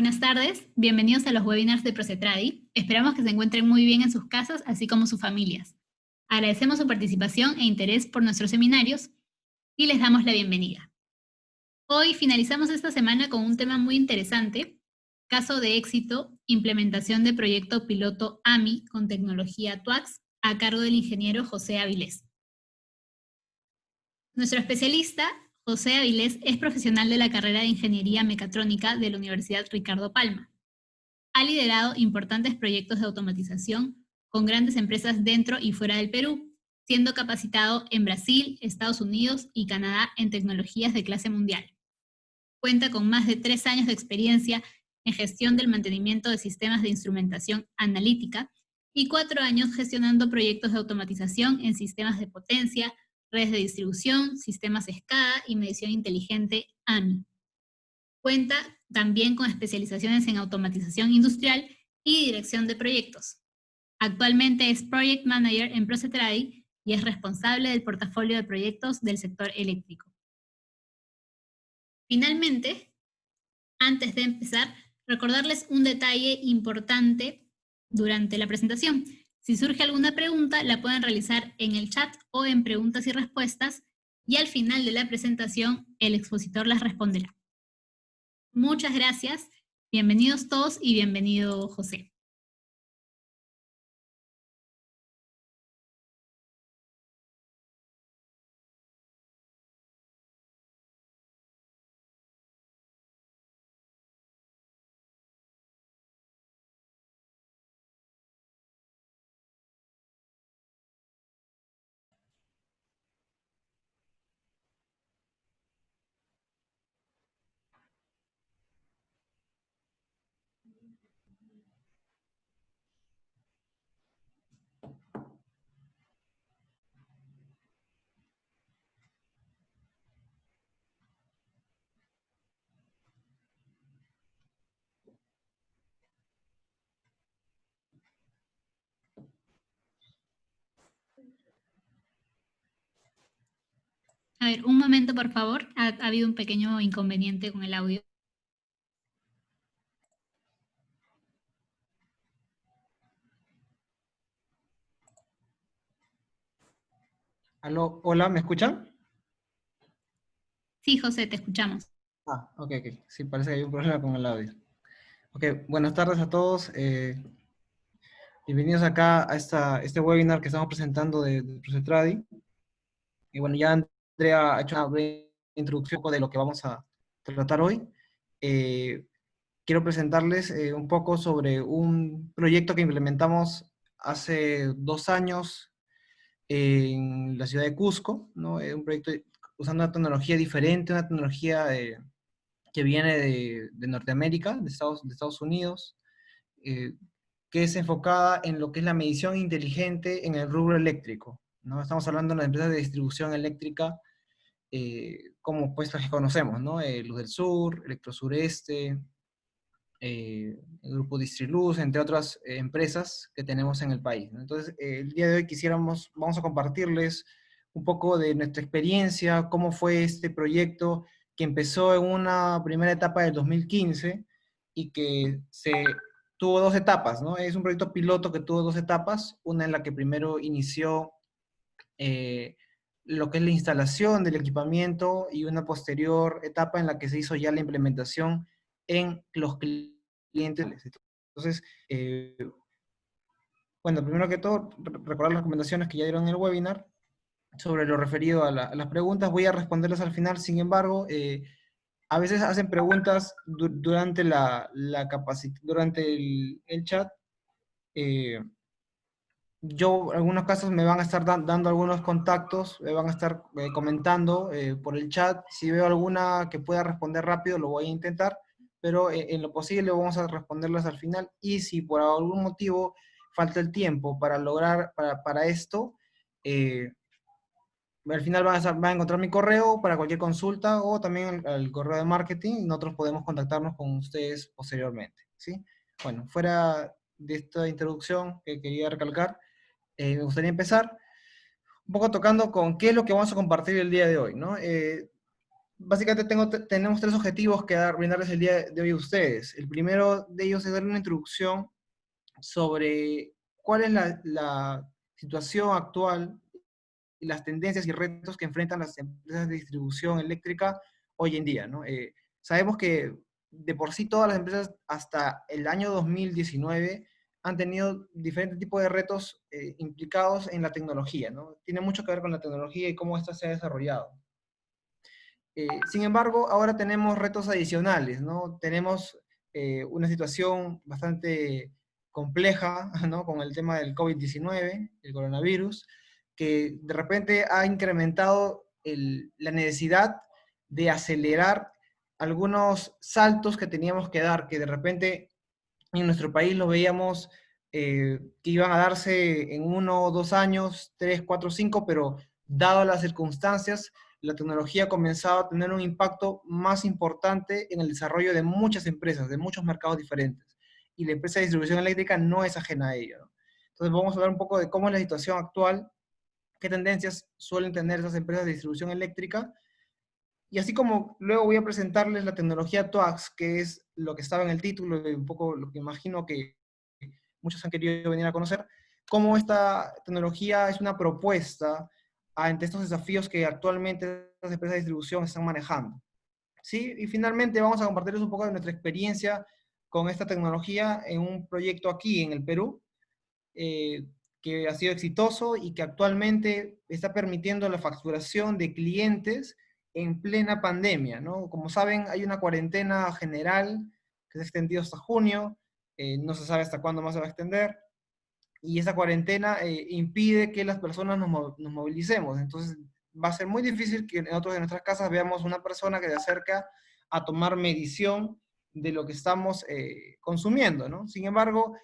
Buenas tardes, bienvenidos a los webinars de Procetradi. Esperamos que se encuentren muy bien en sus casas, así como sus familias. Agradecemos su participación e interés por nuestros seminarios y les damos la bienvenida. Hoy finalizamos esta semana con un tema muy interesante, caso de éxito, implementación de proyecto piloto AMI con tecnología TWACS a cargo del ingeniero José Avilés. Nuestro especialista, José Avilés, es profesional de la carrera de Ingeniería Mecatrónica de la Universidad Ricardo Palma. Ha liderado importantes proyectos de automatización con grandes empresas dentro y fuera del Perú, siendo capacitado en Brasil, Estados Unidos y Canadá en tecnologías de clase mundial. Cuenta con más de 3 años de experiencia en gestión del mantenimiento de sistemas de instrumentación analítica y 4 años gestionando proyectos de automatización en sistemas de potencia, redes de distribución, sistemas SCADA y medición inteligente AMI. Cuenta también con especializaciones en automatización industrial y dirección de proyectos. Actualmente es Project Manager en Procetradi y es responsable del portafolio de proyectos del sector eléctrico. Finalmente, antes de empezar, recordarles un detalle importante durante la presentación. Si surge alguna pregunta, la pueden realizar en el chat o en preguntas y respuestas, y al final de la presentación, el expositor las responderá. Muchas gracias, bienvenidos todos y bienvenido José. A ver, un momento por favor, ha habido un pequeño inconveniente con el audio. Aló, hola, ¿me escuchan? Sí, José, te escuchamos. Ok. Sí, parece que hay un problema con el audio. Ok, buenas tardes a todos. Bienvenidos acá a este webinar que estamos presentando de Procetradi. Y bueno, ya Andrea ha hecho una breve introducción de lo que vamos a tratar hoy. Quiero presentarles un poco sobre un proyecto que implementamos hace 2 años en la ciudad de Cusco, ¿no? Un proyecto usando una tecnología diferente, una tecnología que viene de Norteamérica, de Estados Unidos, eh, que es enfocada en lo que es la medición inteligente en el rubro eléctrico, ¿no? Estamos hablando de las empresas de distribución eléctrica, como pues las que conocemos, ¿no? Luz del Sur, Electrosureste, el grupo Distriluz, entre otras empresas que tenemos en el país, ¿no? Entonces, el día de hoy vamos a compartirles un poco de nuestra experiencia, cómo fue este proyecto que empezó en una primera etapa del 2015 y que tuvo 2 etapas, ¿no? Es un proyecto piloto que tuvo 2 etapas, una en la que primero inició lo que es la instalación del equipamiento y una posterior etapa en la que se hizo ya la implementación en los clientes. Entonces, bueno, primero que todo, recordar las recomendaciones que ya dieron en el webinar sobre lo referido a las preguntas. Voy a responderlas al final, sin embargo, a veces hacen preguntas durante durante el chat. Yo, en algunos casos, me van a estar dando algunos contactos, me van a estar comentando por el chat. Si veo alguna que pueda responder rápido, lo voy a intentar, pero en lo posible vamos a responderlas al final. Y si por algún motivo falta el tiempo para lograr, para esto, al final van a encontrar mi correo para cualquier consulta o también el correo de marketing y nosotros podemos contactarnos con ustedes posteriormente, ¿sí? Bueno, fuera de esta introducción que quería recalcar, me gustaría empezar un poco tocando con qué es lo que vamos a compartir el día de hoy, ¿no? básicamente tenemos tres objetivos que brindarles el día de hoy a ustedes. El primero de ellos es dar una introducción sobre cuál es la situación actual y las tendencias y retos que enfrentan las empresas de distribución eléctrica hoy en día, ¿no? Sabemos que de por sí todas las empresas hasta el año 2019 han tenido diferentes tipos de retos implicados en la tecnología, ¿no? Tiene mucho que ver con la tecnología y cómo ésta se ha desarrollado. Sin embargo, ahora tenemos retos adicionales, ¿no? Tenemos una situación bastante compleja, ¿no? Con el tema del COVID-19, el coronavirus, que de repente ha incrementado la necesidad de acelerar algunos saltos que teníamos que dar, que de repente en nuestro país lo veíamos que iban a darse en 1 o 2 años, 3, 4, 5, pero dado las circunstancias, la tecnología ha comenzado a tener un impacto más importante en el desarrollo de muchas empresas, de muchos mercados diferentes. Y la empresa de distribución eléctrica no es ajena a ello, ¿no? Entonces vamos a hablar un poco de cómo es la situación actual, qué tendencias suelen tener esas empresas de distribución eléctrica, y así como luego voy a presentarles la tecnología TOAX, que es lo que estaba en el título y un poco lo que imagino que muchos han querido venir a conocer, cómo esta tecnología es una propuesta ante estos desafíos que actualmente las empresas de distribución están manejando. ¿Sí? Y finalmente vamos a compartirles un poco de nuestra experiencia con esta tecnología en un proyecto aquí en el Perú, eh, que ha sido exitoso y que actualmente está permitiendo la facturación de clientes en plena pandemia, ¿no? Como saben, hay una cuarentena general que se ha extendido hasta junio, no se sabe hasta cuándo más se va a extender, y esa cuarentena impide que las personas nos movilicemos. Entonces, va a ser muy difícil que nosotros en nuestras casas veamos una persona que se acerca a tomar medición de lo que estamos consumiendo, ¿no? Sin embargo,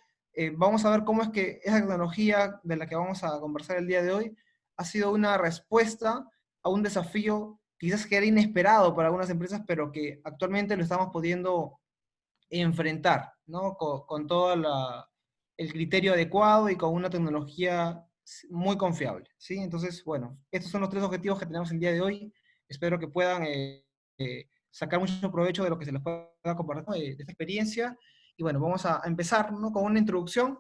vamos a ver cómo es que esa tecnología de la que vamos a conversar el día de hoy ha sido una respuesta a un desafío quizás que era inesperado para algunas empresas, pero que actualmente lo estamos pudiendo enfrentar, ¿no? Con todo el criterio adecuado y con una tecnología muy confiable, ¿sí? Entonces, bueno, estos son los tres objetivos que tenemos el día de hoy. Espero que puedan sacar mucho provecho de lo que se les pueda compartir, ¿no? De esta experiencia. Y bueno, vamos a empezar, ¿no? Con una introducción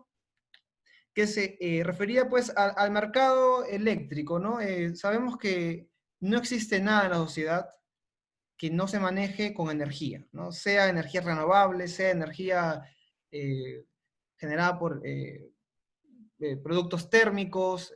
que se refería pues al mercado eléctrico, ¿no? Sabemos que no existe nada en la sociedad que no se maneje con energía, ¿no? Sea energía renovable, sea energía eh, generada por productos térmicos,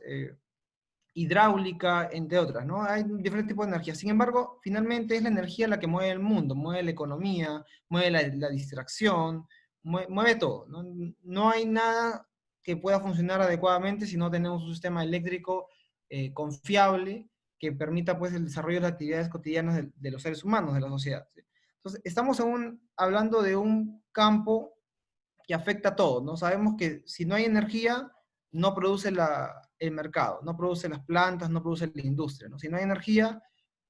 hidráulica, entre otras, ¿no? Hay diferentes tipos de energía. Sin embargo, finalmente es la energía la que mueve el mundo, mueve la economía, mueve la distracción, mueve todo, ¿no? No hay nada que pueda funcionar adecuadamente si no tenemos un sistema eléctrico confiable que permita pues el desarrollo de las actividades cotidianas de los seres humanos, de la sociedad, ¿sí? Entonces, estamos hablando de un campo que afecta a todo, ¿no? Sabemos que si no hay energía, no produce el mercado, no produce las plantas, no produce la industria, ¿no? Si no hay energía,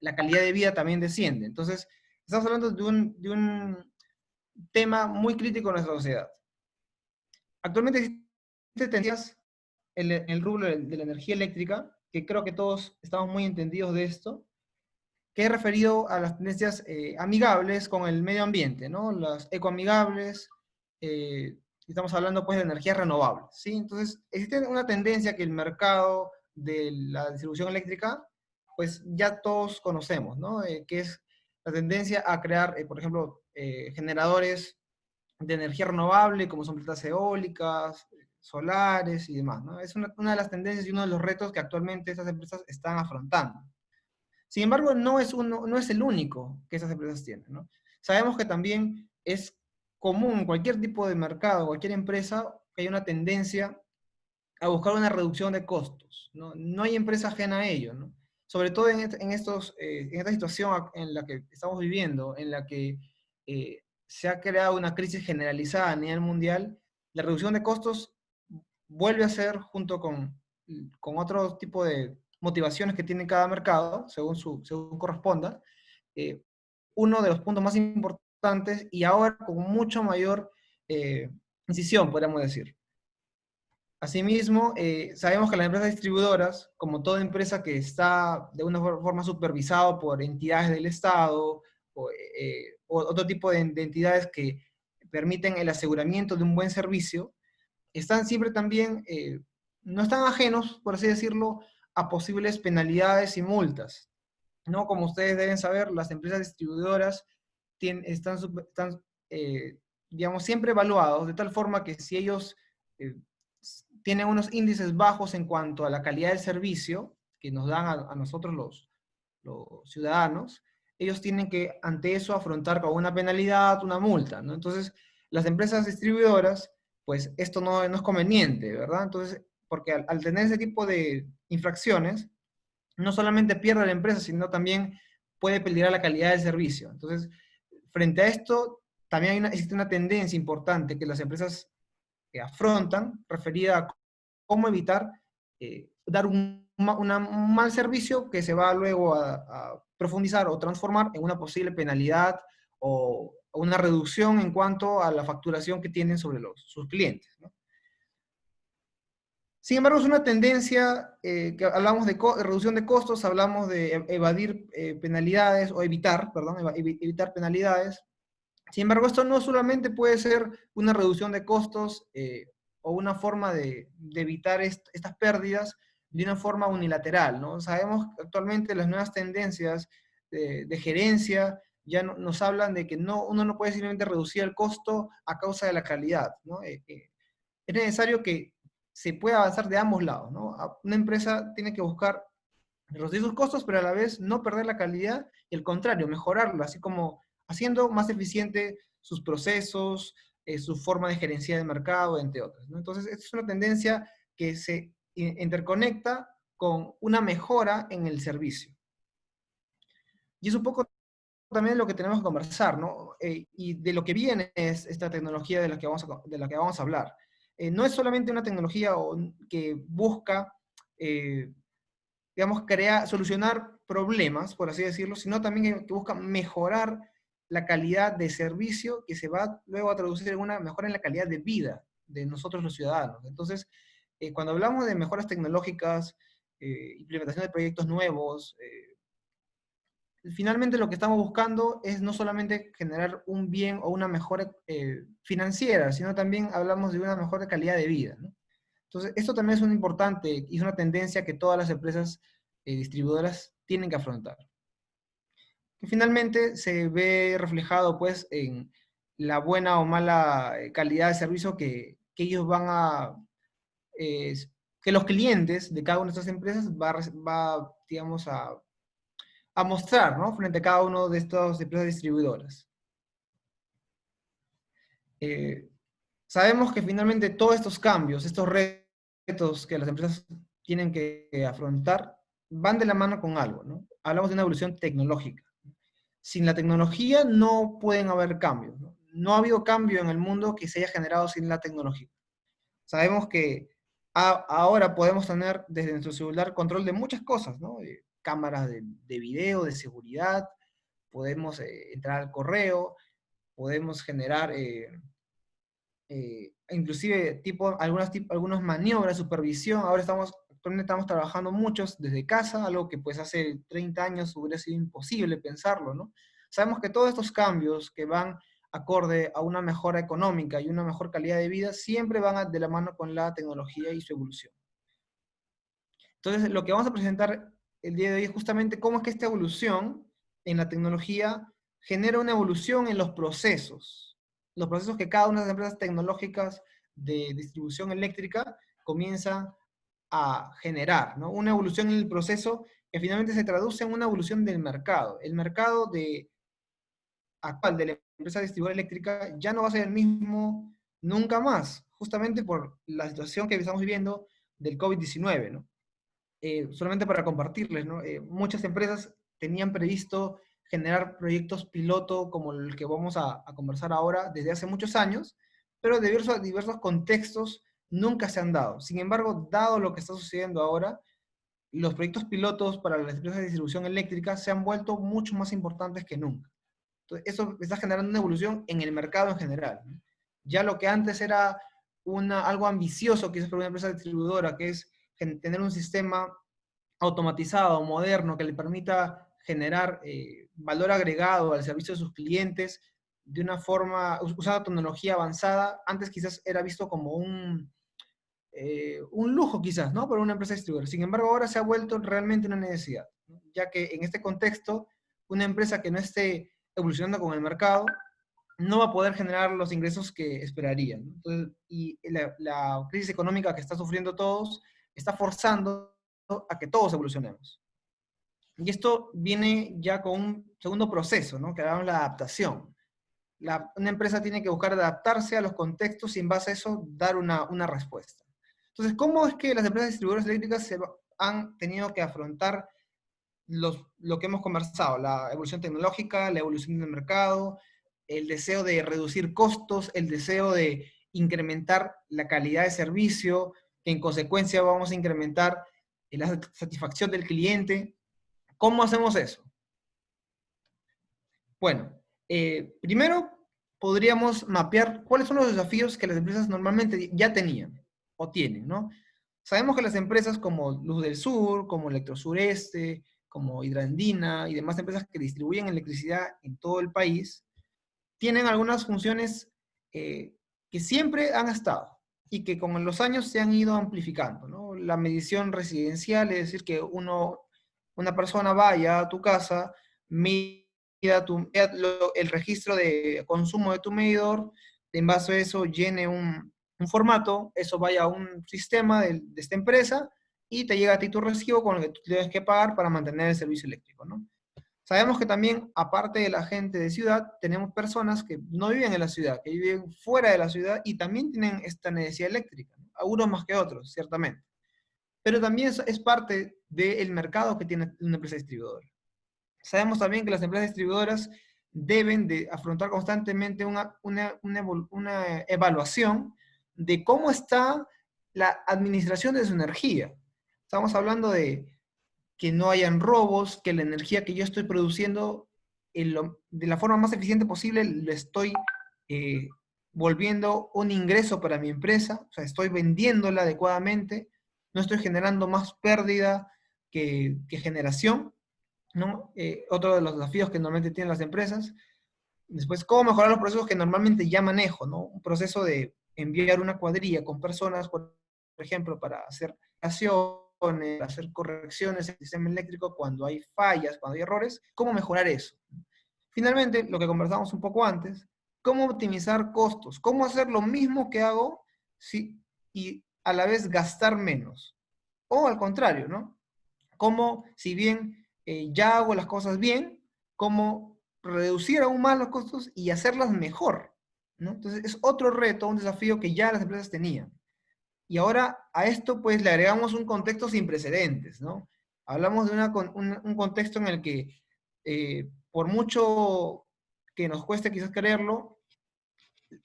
la calidad de vida también desciende. Entonces, estamos hablando de un tema muy crítico en nuestra sociedad. Actualmente existen tendencias en el rubro de la energía eléctrica, que creo que todos estamos muy entendidos de esto, que es referido a las tendencias amigables con el medio ambiente, ¿no? Las ecoamigables, estamos hablando pues de energías renovables, ¿sí? Entonces, existe una tendencia que el mercado de la distribución eléctrica, pues ya todos conocemos, ¿no? Que es la tendencia a crear, por ejemplo, generadores de energía renovable, como son plantas eólicas, solares y demás, ¿no? Es una de las tendencias y uno de los retos que actualmente estas empresas están afrontando. Sin embargo, no es el único que esas empresas tienen, ¿no? Sabemos que también es común en cualquier tipo de mercado, cualquier empresa, que hay una tendencia a buscar una reducción de costos, ¿no? No hay empresa ajena a ello, ¿no? Sobre todo en esta situación en la que estamos viviendo, en la que se ha creado una crisis generalizada a nivel mundial, la reducción de costos vuelve a ser, junto con otro tipo de motivaciones que tiene cada mercado, según corresponda, eh, uno de los puntos más importantes y ahora con mucho mayor incisión, podríamos decir. Asimismo, sabemos que las empresas distribuidoras, como toda empresa que está de una forma supervisada por entidades del Estado o otro tipo de entidades que permiten el aseguramiento de un buen servicio, están siempre también, no están ajenos, por así decirlo, a posibles penalidades y multas, ¿no? Como ustedes deben saber, las empresas distribuidoras están digamos, siempre evaluados, de tal forma que si ellos eh, tienen unos índices bajos en cuanto a la calidad del servicio que nos dan a nosotros los ciudadanos, ellos tienen que ante eso afrontar con una penalidad, una multa, ¿no? Entonces, las empresas distribuidoras, pues esto no es conveniente, ¿verdad? Entonces, porque al tener ese tipo de infracciones, no solamente pierde la empresa, sino también puede peligrar la calidad del servicio. Entonces, frente a esto, también existe una tendencia importante que las empresas afrontan, referida a cómo evitar dar un mal servicio que se va luego a profundizar o transformar en una posible penalidad o una reducción en cuanto a la facturación que tienen sobre sus clientes, ¿no? Sin embargo, es una tendencia que hablamos de reducción de costos, hablamos de evadir penalidades, o evitar, perdón, evitar penalidades. Sin embargo, esto no solamente puede ser una reducción de costos o una forma de evitar estas pérdidas de una forma unilateral, ¿no? Sabemos que actualmente las nuevas tendencias de gerencia ya nos hablan de que uno no puede simplemente reducir el costo a causa de la calidad, ¿no? Es necesario que se pueda avanzar de ambos lados, ¿no? Una empresa tiene que buscar reducir sus costos, pero a la vez no perder la calidad, y al contrario, mejorarla, así como haciendo más eficiente sus procesos, su forma de gerenciar el mercado, entre otras, ¿no? Entonces, esta es una tendencia que se interconecta con una mejora en el servicio. Y es un poco también lo que tenemos que conversar, ¿no? Y de lo que viene es esta tecnología de la que vamos a hablar. No es solamente una tecnología que busca digamos, solucionar problemas, por así decirlo, sino también que busca mejorar la calidad de servicio que se va luego a traducir en una mejora en la calidad de vida de nosotros los ciudadanos. Entonces, cuando hablamos de mejoras tecnológicas, implementación de proyectos nuevos, finalmente lo que estamos buscando es no solamente generar un bien o una mejora financiera, sino también hablamos de una mejor calidad de vida, ¿no? Entonces, esto también es un importante y es una tendencia que todas las empresas distribuidoras tienen que afrontar. Que finalmente se ve reflejado pues en la buena o mala calidad de servicio que ellos van eh, que los clientes de cada una de estas empresas digamos, a mostrar, ¿no? Frente a cada uno de estas empresas distribuidoras. Eh, Sabemos que finalmente todos estos cambios, estos retos que las empresas tienen que afrontar, van de la mano con algo, ¿no? Hablamos de una evolución tecnológica. Sin la tecnología no pueden haber cambios, ¿no? No ha habido cambio en el mundo que se haya generado sin la tecnología. Sabemos que ahora podemos tener desde nuestro celular control de muchas cosas, ¿no? Cámaras de video, de seguridad, podemos entrar al correo, podemos generar inclusive algunas maniobras, supervisión. Actualmente estamos trabajando muchos desde casa, algo que pues hace 30 años hubiera sido imposible pensarlo, ¿no? Sabemos que todos estos cambios que van acorde a una mejora económica y una mejor calidad de vida siempre van de la mano con la tecnología y su evolución. Entonces, lo que vamos a presentar el día de hoy es justamente cómo es que esta evolución en la tecnología genera una evolución en los procesos que cada una de las empresas tecnológicas de distribución eléctrica comienza a generar, ¿no? Una evolución en el proceso que finalmente se traduce en una evolución del mercado. El mercado actual de la empresa distribuidora eléctrica ya no va a ser el mismo nunca más, justamente por la situación que estamos viviendo del COVID-19, ¿no? Solamente para compartirles, ¿no? Muchas empresas tenían previsto generar proyectos piloto como el que vamos a conversar ahora desde hace muchos años, pero debido a diversos contextos nunca se han dado. Sin embargo, dado lo que está sucediendo ahora, los proyectos pilotos para las empresas de distribución eléctrica se han vuelto mucho más importantes que nunca. Entonces, eso está generando una evolución en el mercado en general, ¿no? Ya lo que antes era algo ambicioso quizás para una empresa distribuidora, que es tener un sistema automatizado, moderno, que le permita generar valor agregado al servicio de sus clientes de una forma, usando tecnología avanzada. Antes quizás era visto como un lujo quizás, ¿no? Para una empresa distribuidora. Sin embargo, ahora se ha vuelto realmente una necesidad, ¿no? Ya que en este contexto, una empresa que no esté evolucionando con el mercado no va a poder generar los ingresos que esperaría, ¿no? Entonces, y la crisis económica que está sufriendo todos está forzando a que todos evolucionemos. Y esto viene ya con un segundo proceso, ¿no? Que llamamos la adaptación. Una empresa tiene que buscar adaptarse a los contextos y en base a eso dar una respuesta. Entonces, ¿cómo es que las empresas distribuidoras eléctricas han tenido que afrontar lo que hemos conversado? La evolución tecnológica, la evolución del mercado, el deseo de reducir costos, el deseo de incrementar la calidad de servicio, que en consecuencia vamos a incrementar la satisfacción del cliente. ¿Cómo hacemos eso? Bueno, primero podríamos mapear cuáles son los desafíos que las empresas normalmente ya tenían o tienen, ¿no? Sabemos que las empresas como Luz del Sur, como Electrosureste, como Hidrandina y demás empresas que distribuyen electricidad en todo el país, tienen algunas funciones que siempre han estado y que con los años se han ido amplificando, ¿no? La medición residencial, es decir, que una persona vaya a tu casa, mida el registro de consumo de tu medidor, en base a eso llene un formato, eso vaya a un sistema de esta empresa y te llega a ti tu recibo con el que tú tienes que pagar para mantener el servicio eléctrico, ¿no? Sabemos que también, aparte de la gente de ciudad, tenemos personas que no viven en la ciudad, que viven fuera de la ciudad y también tienen esta necesidad eléctrica, ¿no? Algunos más que otros, ciertamente. Pero también es parte del mercado que tiene una empresa distribuidora. Sabemos también que las empresas distribuidoras deben de afrontar constantemente una evaluación de cómo está la administración de su energía. Estamos hablando de que no hayan robos, que la energía que yo estoy produciendo de la forma más eficiente posible lo estoy eh, volviendo un ingreso para mi empresa, o sea, estoy vendiéndola adecuadamente, no estoy generando más pérdida que generación, ¿no? Otro de los desafíos que normalmente tienen las empresas. Después, cómo mejorar los procesos que normalmente ya manejo, ¿no? Un proceso de enviar una cuadrilla con personas, por ejemplo, para hacer acciones, hacer correcciones en el sistema eléctrico cuando hay fallas, cuando hay errores, cómo mejorar eso. Finalmente, lo que conversamos un poco antes, cómo optimizar costos, cómo hacer lo mismo que hago y a la vez gastar menos. O al contrario, ¿no? Cómo, si bien ya hago las cosas bien, cómo reducir aún más los costos y hacerlas mejor, ¿no? Entonces, es otro reto, un desafío que ya las empresas tenían. Y ahora a esto pues le agregamos un contexto sin precedentes, ¿no? Hablamos de un contexto en el que por mucho que nos cueste quizás creerlo,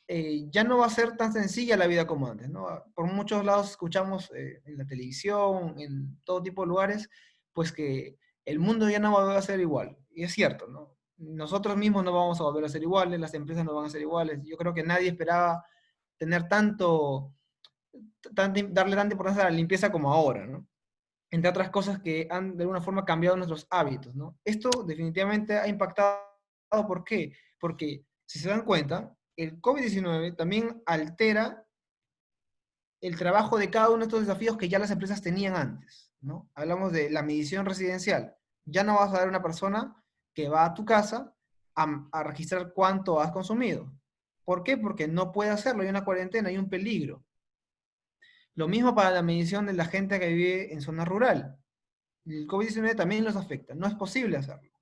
ya no va a ser tan sencilla la vida como antes, ¿no? Por muchos lados escuchamos en la televisión, en todo tipo de lugares, pues que el mundo ya no va a volver a ser igual. Y es cierto, ¿no? Nosotros mismos no vamos a volver a ser iguales, las empresas no van a ser iguales. Yo creo que nadie esperaba tener darle tanta importancia a la limpieza como ahora, ¿no? Entre otras cosas que han de alguna forma cambiado nuestros hábitos, ¿no? Esto definitivamente ha impactado. ¿Por qué? Porque, si se dan cuenta, el COVID-19 también altera el trabajo de cada uno de estos desafíos que ya las empresas tenían antes, ¿no? Hablamos de la medición residencial. Ya no vas a ver una persona que va a tu casa a registrar cuánto has consumido. ¿Por qué? Porque no puede hacerlo, hay una cuarentena, hay un peligro. Lo mismo para la medición de la gente que vive en zona rural. El COVID-19 también los afecta, no es posible hacerlo.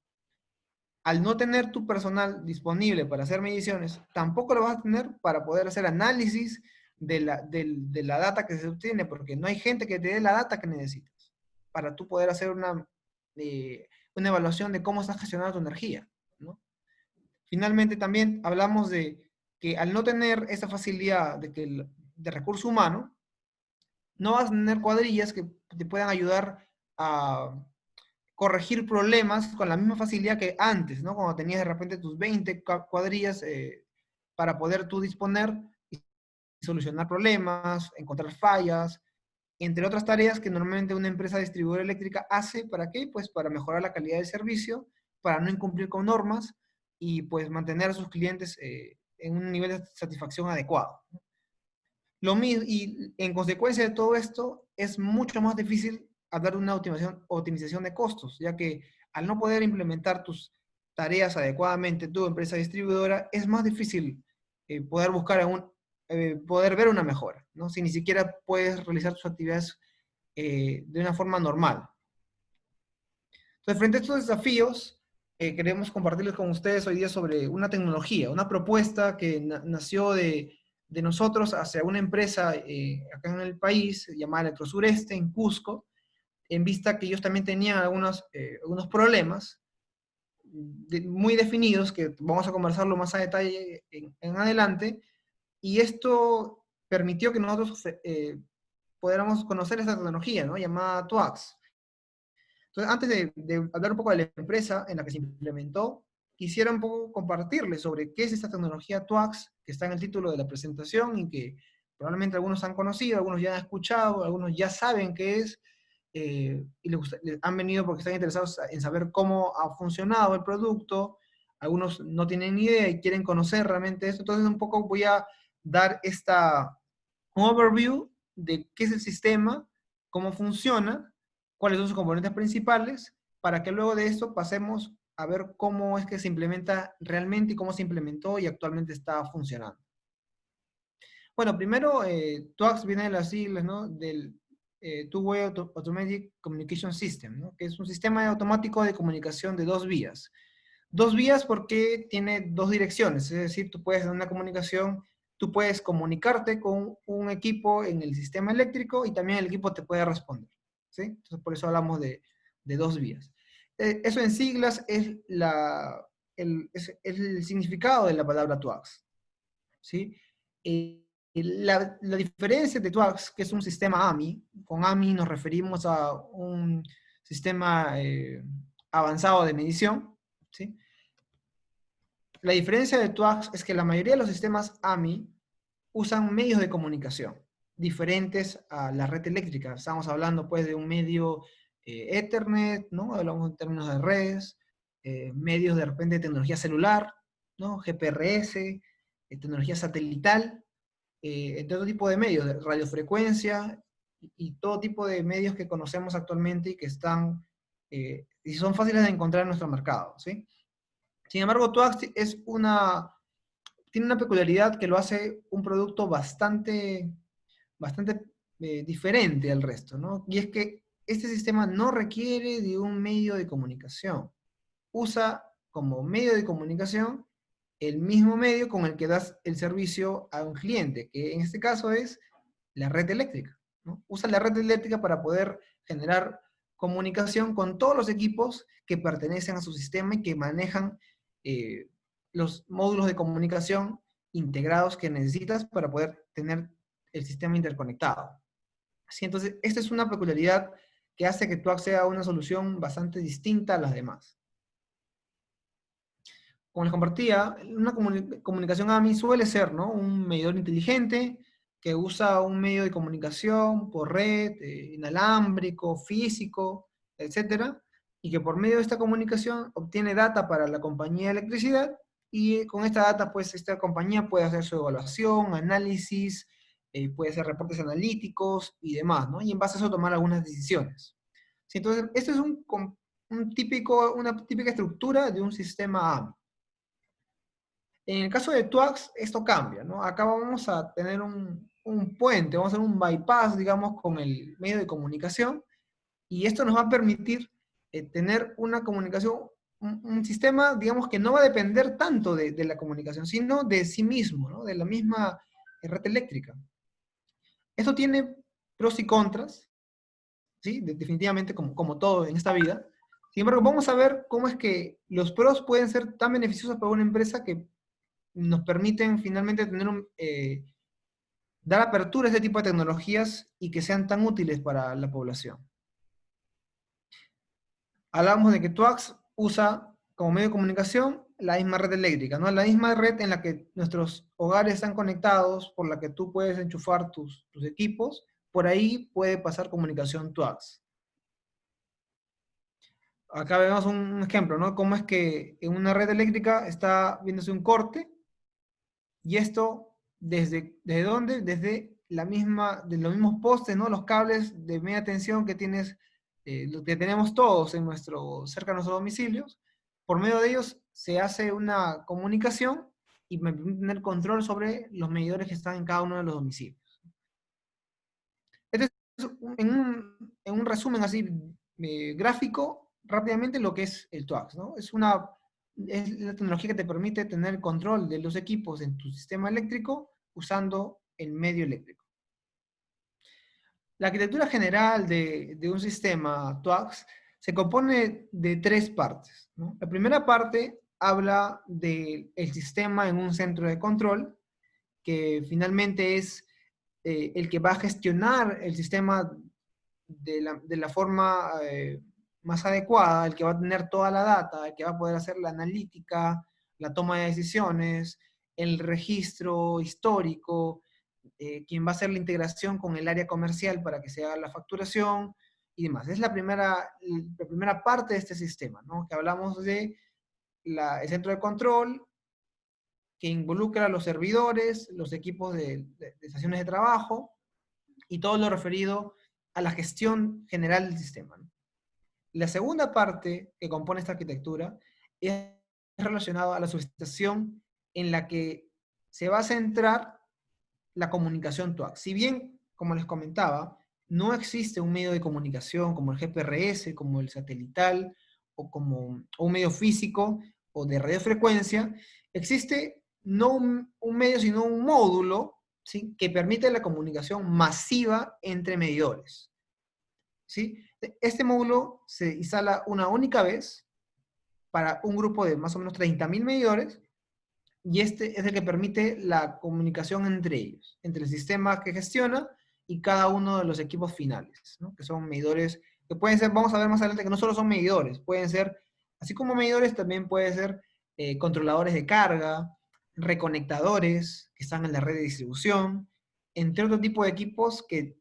Al no tener tu personal disponible para hacer mediciones, tampoco lo vas a tener para poder hacer análisis de la data que se obtiene, porque no hay gente que te dé la data que necesitas para tú poder hacer una evaluación de cómo estás gestionando tu energía, ¿no? Finalmente también hablamos de que al no tener esa facilidad de recurso humano, no vas a tener cuadrillas que te puedan ayudar a corregir problemas con la misma facilidad que antes, ¿no? Cuando tenías de repente tus 20 cuadrillas para poder tú disponer y solucionar problemas, encontrar fallas, entre otras tareas que normalmente una empresa distribuidora eléctrica hace. ¿Para qué? Pues para mejorar la calidad del servicio, para no incumplir con normas y pues mantener a sus clientes en un nivel de satisfacción adecuado. Y en consecuencia de todo esto, es mucho más difícil hablar de una optimización de costos, ya que al no poder implementar tus tareas adecuadamente, tu empresa distribuidora, es más difícil poder buscar poder ver una mejora, ¿no? Si ni siquiera puedes realizar tus actividades de una forma normal. Entonces, frente a estos desafíos, queremos compartirles con ustedes hoy día sobre una tecnología, una propuesta que nació de nosotros hacia una empresa acá en el país, llamada Electrosureste, en Cusco, en vista que ellos también tenían algunos problemas muy definidos, que vamos a conversarlo más a detalle en adelante, y esto permitió que nosotros pudiéramos conocer esta tecnología, ¿no? Llamada TWACS. Entonces, antes de hablar un poco de la empresa en la que se implementó, quisiera un poco compartirles sobre qué es esta tecnología TWACS, que está en el título de la presentación y que probablemente algunos han conocido, algunos ya han escuchado, algunos ya saben qué es, y les han venido porque están interesados en saber cómo ha funcionado el producto. Algunos no tienen ni idea y quieren conocer realmente esto. Entonces, un poco voy a dar un overview de qué es el sistema, cómo funciona, cuáles son sus componentes principales, para que luego de esto pasemos a ver cómo es que se implementa realmente y cómo se implementó y actualmente está funcionando. Bueno, primero, TWACS viene de las siglas, ¿no? Del Two-Way Automatic Communication System, ¿no? Que es un sistema automático de comunicación de dos vías. Dos vías porque tiene dos direcciones, es decir, tú puedes dar una comunicación, tú puedes comunicarte con un equipo en el sistema eléctrico y también el equipo te puede responder, ¿sí? Entonces, por eso hablamos de dos vías. Eso en siglas es el significado de la palabra TWACS, ¿sí? La diferencia de TWACS, que es un sistema AMI, con AMI nos referimos a un sistema avanzado de medición, ¿sí? La diferencia de TWACS es que la mayoría de los sistemas AMI usan medios de comunicación diferentes a la red eléctrica. Estamos hablando pues de un medio Ethernet, ¿no? Hablamos en términos de redes, medios de repente de tecnología celular, ¿no? GPRS, tecnología satelital, todo tipo de medios, de radiofrecuencia y todo tipo de medios que conocemos actualmente y que están, y son fáciles de encontrar en nuestro mercado, ¿sí? Sin embargo, TWACS tiene una peculiaridad que lo hace un producto bastante diferente al resto, ¿no? Y es que este sistema no requiere de un medio de comunicación. Usa como medio de comunicación el mismo medio con el que das el servicio a un cliente, que en este caso es la red eléctrica, ¿no? Usa la red eléctrica para poder generar comunicación con todos los equipos que pertenecen a su sistema y que manejan los módulos de comunicación integrados que necesitas para poder tener el sistema interconectado. Así, entonces, esta es una peculiaridad que hace que TWACS sea una solución bastante distinta a las demás. Como les compartía, una comunicación AMI suele ser, ¿no? Un medidor inteligente que usa un medio de comunicación por red, inalámbrico, físico, etcétera, y que por medio de esta comunicación obtiene data para la compañía de electricidad, y con esta data, pues, esta compañía puede hacer su evaluación, análisis, puede hacer reportes analíticos y demás, ¿no? Y en base a eso tomar algunas decisiones. Sí, entonces, esto es una típica estructura de un sistema AMI. En el caso de TWACS, esto cambia, ¿no? Acá vamos a tener un puente, vamos a hacer un bypass, digamos, con el medio de comunicación, y esto nos va a permitir tener una comunicación, un sistema, digamos, que no va a depender tanto de la comunicación, sino de sí mismo, ¿no? De la misma red eléctrica. Esto tiene pros y contras, ¿sí? Definitivamente, como todo en esta vida. Sin embargo, vamos a ver cómo es que los pros pueden ser tan beneficiosos para una empresa que nos permiten finalmente dar apertura a este tipo de tecnologías y que sean tan útiles para la población. Hablamos de que TWACS usa como medio de comunicación la misma red eléctrica, ¿no? La misma red en la que nuestros hogares están conectados, por la que tú puedes enchufar tus equipos, por ahí puede pasar comunicación TUAX. Acá vemos un ejemplo, ¿no? Cómo es que en una red eléctrica está viéndose un corte, y esto, ¿desde dónde? Desde de los mismos postes, ¿no? Los cables de media tensión que tienes, lo que tenemos todos cerca de nuestros domicilios. Por medio de ellos se hace una comunicación y me permite tener control sobre los medidores que están en cada uno de los domicilios. Este es en un resumen así gráfico, rápidamente lo que es el TUAX, ¿no? Es la tecnología que te permite tener control de los equipos en tu sistema eléctrico usando el medio eléctrico. La arquitectura general de un sistema TUAX se compone de tres partes, ¿no? La primera parte habla del sistema en un centro de control, que finalmente es el que va a gestionar el sistema de la forma más adecuada, el que va a tener toda la data, el que va a poder hacer la analítica, la toma de decisiones, el registro histórico, quien va a hacer la integración con el área comercial para que se haga la facturación y demás. Es la primera parte de este sistema, ¿no? Que hablamos de el centro de control, que involucra a los servidores, los equipos de estaciones de trabajo y todo lo referido a la gestión general del sistema, ¿no? La segunda parte que compone esta arquitectura es relacionada a la subestación en la que se va a centrar la comunicación TUAC. Si bien, como les comentaba, no existe un medio de comunicación como el GPRS, como el satelital, o como un medio físico o de radiofrecuencia, existe no un medio, sino un módulo, ¿sí?, que permite la comunicación masiva entre medidores, ¿sí? Este módulo se instala una única vez para un grupo de más o menos 30.000 medidores, y este es el que permite la comunicación entre ellos, entre el sistema que gestiona y cada uno de los equipos finales, ¿no? Que son medidores, que pueden ser, vamos a ver más adelante, que no solo son medidores, pueden ser, así como medidores, también pueden ser controladores de carga, reconectadores, que están en la red de distribución, entre otro tipo de equipos que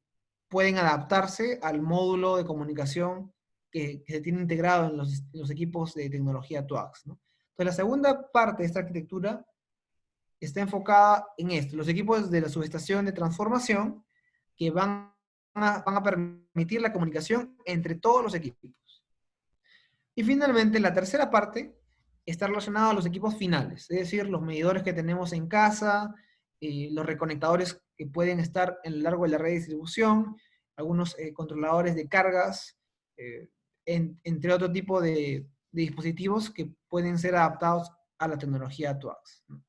pueden adaptarse al módulo de comunicación que se tiene integrado en los equipos de tecnología TUAX, ¿no? Entonces, la segunda parte de esta arquitectura está enfocada en esto, los equipos de la subestación de transformación que van a permitir la comunicación entre todos los equipos. Y finalmente, la tercera parte está relacionada a los equipos finales, es decir, los medidores que tenemos en casa, los reconectadores que pueden estar en lo largo de la red de distribución, algunos controladores de cargas, entre otro tipo de dispositivos que pueden ser adaptados a la tecnología TUAX, ¿no?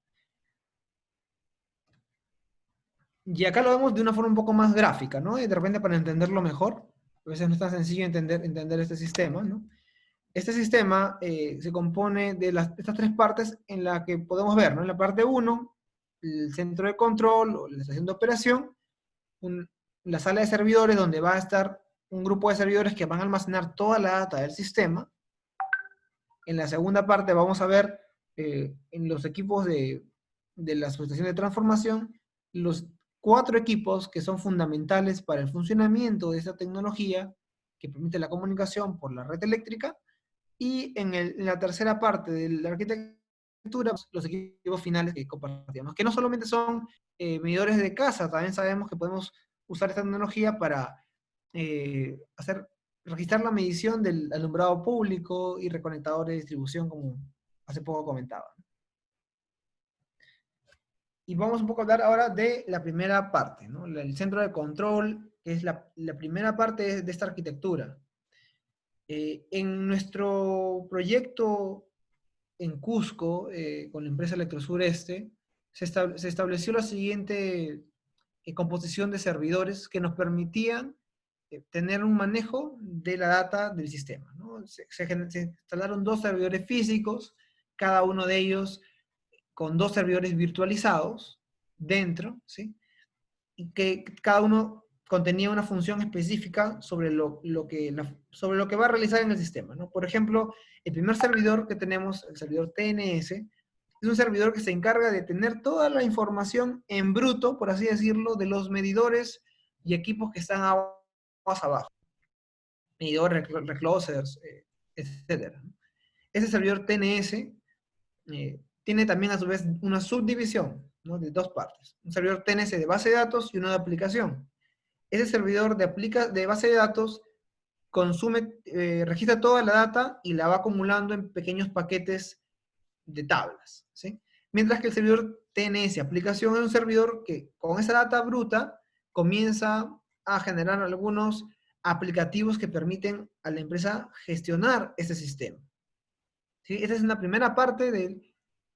Y acá lo vemos de una forma un poco más gráfica, ¿no? Y de repente para entenderlo mejor, a veces no es tan sencillo entender este sistema, ¿no? Este sistema se compone de estas tres partes en la que podemos ver, ¿no? En la parte 1, el centro de control o la estación de operación, la sala de servidores donde va a estar un grupo de servidores que van a almacenar toda la data del sistema. En la segunda parte vamos a ver en los equipos de la subestación de transformación, los 4 equipos que son fundamentales para el funcionamiento de esta tecnología que permite la comunicación por la red eléctrica. Y en la tercera parte de la arquitectura, los equipos finales que compartimos, que no solamente son medidores de casa, también sabemos que podemos usar esta tecnología para registrar la medición del alumbrado público y reconectadores de distribución, como hace poco comentaba. Y vamos un poco a hablar ahora de la primera parte, ¿no? El centro de control, que es la primera parte de esta arquitectura. En nuestro proyecto en Cusco, con la empresa Electrosureste, se estableció la siguiente composición de servidores que nos permitían tener un manejo de la data del sistema, ¿no? Se instalaron 2 servidores físicos, cada uno de ellos con 2 servidores virtualizados dentro, ¿sí? Y que cada uno contenía una función específica sobre lo que va a realizar en el sistema, ¿no? Por ejemplo, El primer servidor que tenemos, el servidor TNS, es un servidor que se encarga de tener toda la información en bruto, por así decirlo, de los medidores y equipos que están más abajo. Medidores, reclosers, etc. Ese servidor TNS tiene también a su vez una subdivisión, ¿no? De dos partes. Un servidor TNS de base de datos y uno de aplicación. Ese servidor de base de datos consume, registra toda la data y la va acumulando en pequeños paquetes de tablas, ¿sí? Mientras que el servidor TNS aplicación es un servidor que con esa data bruta comienza a generar algunos aplicativos que permiten a la empresa gestionar ese sistema, ¿sí? Esta es una primera parte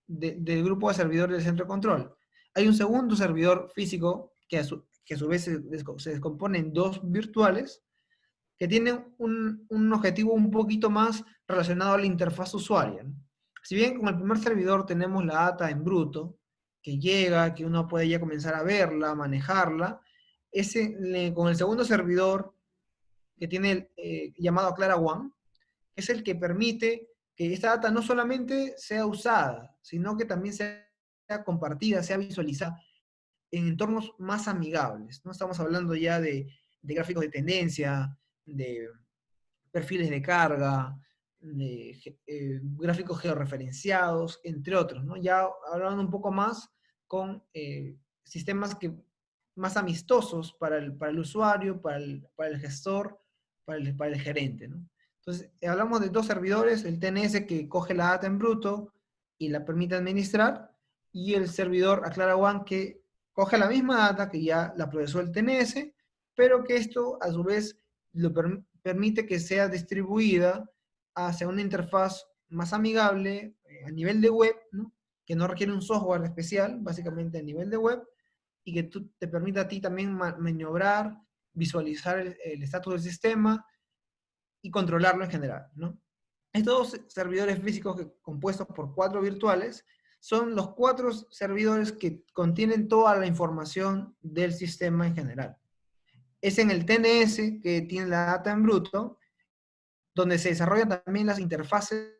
del grupo de servidores de centro de control. Hay un segundo servidor físico que a su vez se descompone en dos virtuales, que tienen un objetivo un poquito más relacionado a la interfaz usuaria, ¿no? Si bien con el primer servidor tenemos la data en bruto, que llega, que uno puede ya comenzar a verla, manejarla, con el segundo servidor, que tiene llamado Clara One, es el que permite que esta data no solamente sea usada, sino que también sea compartida, sea visualizada en entornos más amigables. No estamos hablando ya de gráficos de tendencia, de perfiles de carga, de gráficos georreferenciados, entre otros, ¿no? Ya hablando un poco más con sistemas más amistosos para el usuario, para el gestor, para el gerente, ¿no? Entonces, hablamos de dos servidores, el TNS que coge la data en bruto y la permite administrar, y el servidor Aclara One que coge la misma data que ya la procesó el TNS, pero que esto a su vez lo permite que sea distribuida hacia una interfaz más amigable a nivel de web, ¿no? Que no requiere un software especial, básicamente a nivel de web, y que te permita a ti también maniobrar, visualizar el estatus del sistema y controlarlo en general, ¿no? Estos dos servidores físicos compuestos por 4 virtuales son los 4 servidores que contienen toda la información del sistema en general. Es en el TNS que tiene la data en bruto, donde se desarrollan también las interfaces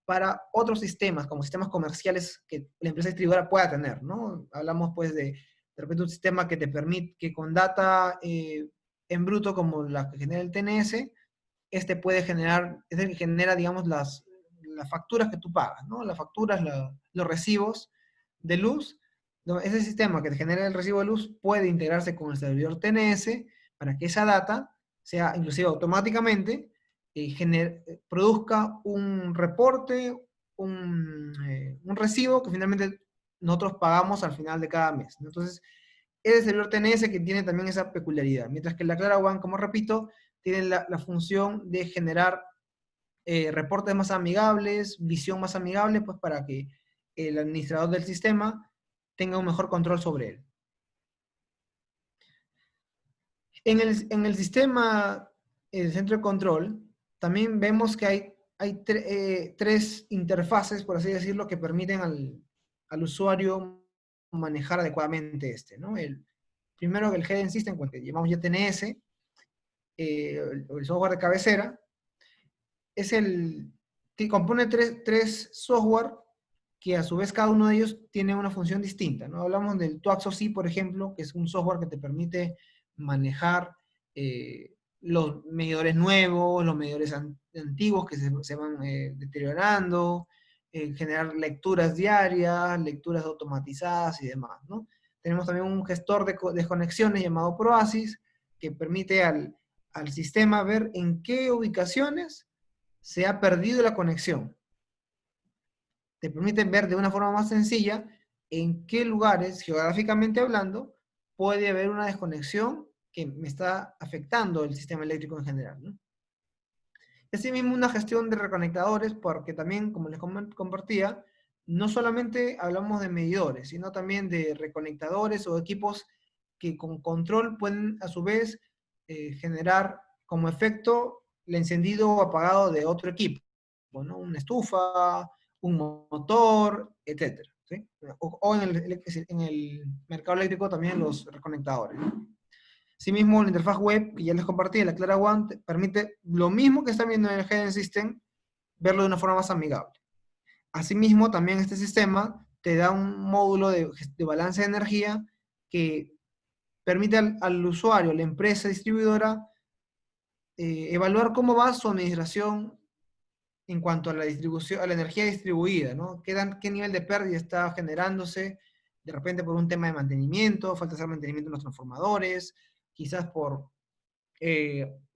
para otros sistemas, como sistemas comerciales que la empresa distribuidora pueda tener, ¿no? Hablamos pues de repente un sistema que te permite, que con data en bruto como la que genera el TNS, puede generar, es el que genera, digamos, las facturas que tú pagas, ¿no? Las facturas, los recibos de luz. ¿No? Ese sistema que te genera el recibo de luz puede integrarse con el servidor TNS para que esa data sea, inclusive automáticamente, produzca un reporte, un recibo que finalmente nosotros pagamos al final de cada mes, ¿no? Entonces, es el servidor TNS que tiene también esa peculiaridad, mientras que la Clara One, como repito, tiene la función de generar reportes más amigables, visión más amigable, pues para que el administrador del sistema tenga un mejor control sobre él. En el sistema, el centro de control, también vemos que hay 3 interfaces, por así decirlo, que permiten al usuario manejar adecuadamente ¿no? Primero el Head System, que llamamos ya TNS, el software de cabecera, que compone tres software que a su vez cada uno de ellos tiene una función distinta, ¿no? Hablamos del ToaxOC, por ejemplo, que es un software que te permite manejar los medidores nuevos, los medidores antiguos que se van deteriorando, generar lecturas diarias, lecturas automatizadas y demás, ¿no? Tenemos también un gestor de conexiones llamado Proasis, que permite al sistema ver en qué ubicaciones se ha perdido la conexión. Te permiten ver de una forma más sencilla en qué lugares, geográficamente hablando, puede haber una desconexión que me está afectando el sistema eléctrico en general, ¿no? Asimismo, una gestión de reconectadores, porque también, como les compartía, no solamente hablamos de medidores, sino también de reconectadores o equipos que con control pueden, a su vez, generar como efecto el encendido o apagado de otro equipo, ¿no? Una estufa, un motor, etc. ¿Sí? O en el mercado eléctrico también los reconectadores, ¿no? Asimismo, la interfaz web que ya les compartí, la Clara One, permite lo mismo que están viendo en el Head System, verlo de una forma más amigable. Asimismo, también este sistema te da un módulo de balance de energía que permite al usuario, la empresa distribuidora, evaluar cómo va su administración en cuanto a la distribución, a la energía distribuida, ¿no? ¿Qué nivel de pérdida está generándose? De repente por un tema de mantenimiento, falta hacer mantenimiento en los transformadores, quizás por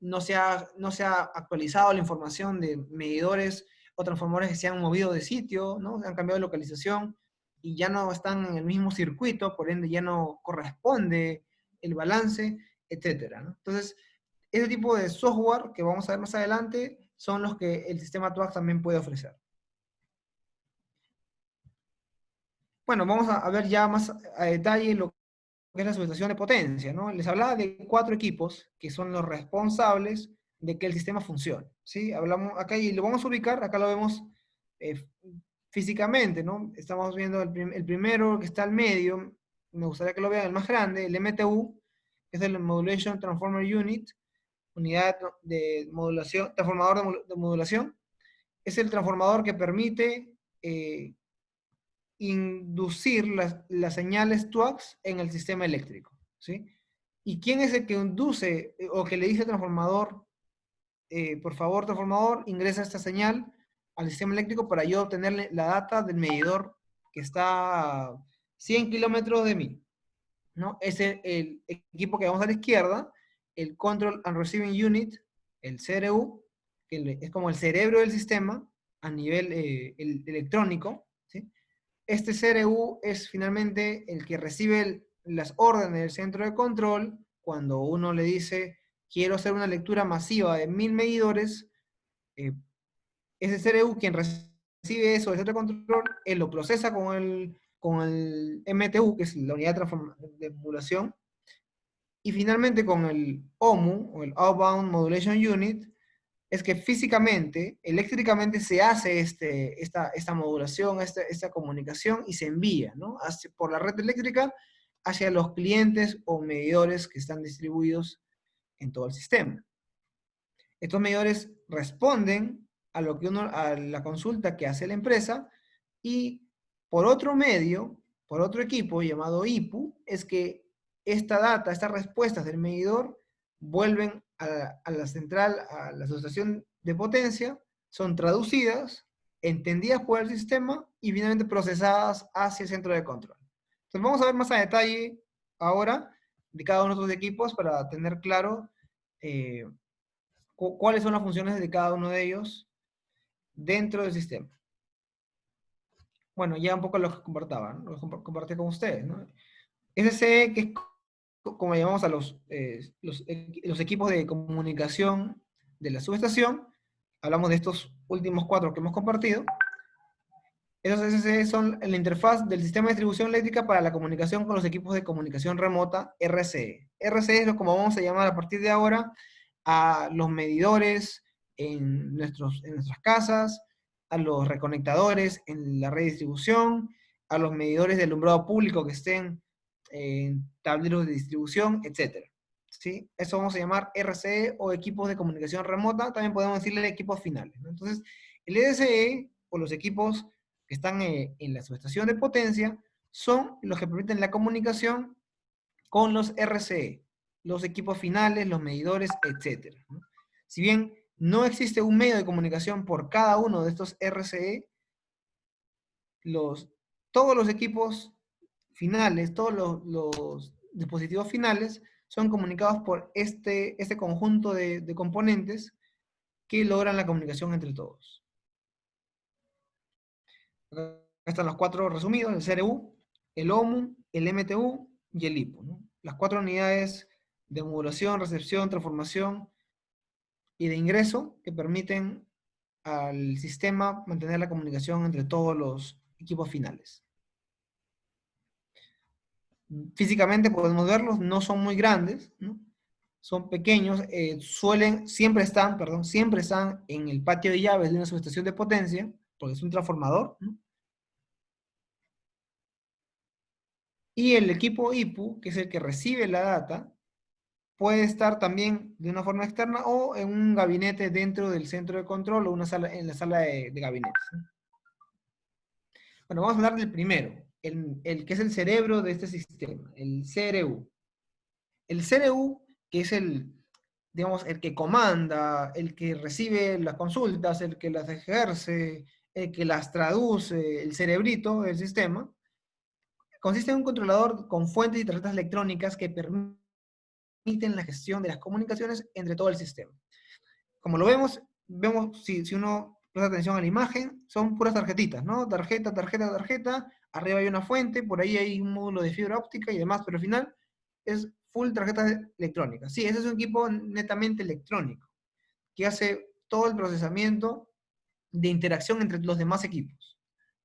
no se ha actualizado la información de medidores o transformadores que se han movido de sitio, ¿no? Han cambiado de localización y ya no están en el mismo circuito, por ende ya no corresponde el balance, etcétera, ¿no? Entonces, ese tipo de software que vamos a ver más adelante son los que el sistema TWACS también puede ofrecer. Bueno, vamos a ver ya más a detalle lo que es la subestación de potencia, ¿no? Les hablaba de 4 equipos que son los responsables de que el sistema funcione, ¿sí? Hablamos acá y lo vamos a ubicar, acá lo vemos eh, físicamente, ¿no? Estamos viendo el primero que está al medio, me gustaría que lo vean, el más grande, el MTU, que es el Modulation Transformer Unit, unidad de modulación, transformador de modulación, es el transformador que permite inducir las señales TWACS en el sistema eléctrico, ¿sí? ¿Y quién es el que induce o que le dice al transformador, por favor, transformador, ingresa esta señal al sistema eléctrico para yo obtener la data del medidor que está a 100 kilómetros de mí, ¿no? Es el equipo que vamos a la izquierda, el Control and Receiving Unit, el CRU, que es como el cerebro del sistema a nivel electrónico, ¿sí? Este CRU es finalmente el que recibe las órdenes del centro de control cuando uno le dice, quiero hacer una lectura masiva de 1000 medidores. Ese CRU, quien recibe eso del centro de control, él lo procesa con el MTU, que es la unidad de modulación, y finalmente con el OMU, o el Outbound Modulation Unit, es que físicamente, eléctricamente se hace esta modulación, esta comunicación y se envía, ¿no? Por la red eléctrica hacia los clientes o medidores que están distribuidos en todo el sistema. Estos medidores responden a a la consulta que hace la empresa y por otro medio, por otro equipo llamado IPU, es que esta data, estas respuestas del medidor vuelven a la central, a la asociación de potencia, son traducidas, entendidas por el sistema y finalmente procesadas hacia el centro de control. Entonces vamos a ver más a detalle ahora de cada uno de estos equipos para tener claro cuáles son las funciones de cada uno de ellos dentro del sistema. Bueno, ya un poco lo que compartaba, ¿no? Lo compartí con ustedes, ¿no? SCE, que es como llamamos a los equipos de comunicación de la subestación, hablamos de estos últimos 4 que hemos compartido. Esos SCE son la interfaz del sistema de distribución eléctrica para la comunicación con los equipos de comunicación remota, RCE. RCE es lo como vamos a llamar a partir de ahora a los medidores en nuestras casas, a los reconectadores en la red de distribución, a los medidores de alumbrado público que estén en tableros de distribución, etc. ¿Sí? Eso vamos a llamar RCE o equipos de comunicación remota, también podemos decirle equipos finales, ¿no? Entonces, el EDCE o los equipos que están en la subestación de potencia son los que permiten la comunicación con los RCE, los equipos finales, los medidores, etc. ¿no? Si bien no existe un medio de comunicación por cada uno de estos RCE, todos los equipos finales, todos los dispositivos finales son comunicados por este conjunto de componentes que logran la comunicación entre todos. Acá están los 4 resumidos, el CRU, el OMU, el MTU y el IPU, ¿no? Las 4 unidades de modulación, recepción, transformación y de ingreso que permiten al sistema mantener la comunicación entre todos los equipos finales. Físicamente podemos verlos, no son muy grandes, ¿no? Son pequeños, siempre están en el patio de llaves de una subestación de potencia, porque es un transformador, ¿no? Y el equipo IPU, que es el que recibe la data, puede estar también de una forma externa o en un gabinete dentro del centro de control o una sala, en la sala de gabinetes, ¿no? Bueno, vamos a hablar del primero, el que es el cerebro de este sistema, el CRU. El CRU, que es el, digamos, el que comanda, el que recibe las consultas, el que las ejerce, el que las traduce, el cerebrito del sistema, consiste en un controlador con fuentes y tarjetas electrónicas que permiten la gestión de las comunicaciones entre todo el sistema. Como lo vemos si uno presta atención a la imagen, son puras tarjetitas, ¿no? Tarjeta, tarjeta, tarjeta, arriba hay una fuente, por ahí hay un módulo de fibra óptica y demás, pero al final es full tarjetas electrónicas. Sí, ese es un equipo netamente electrónico, que hace todo el procesamiento de interacción entre los demás equipos.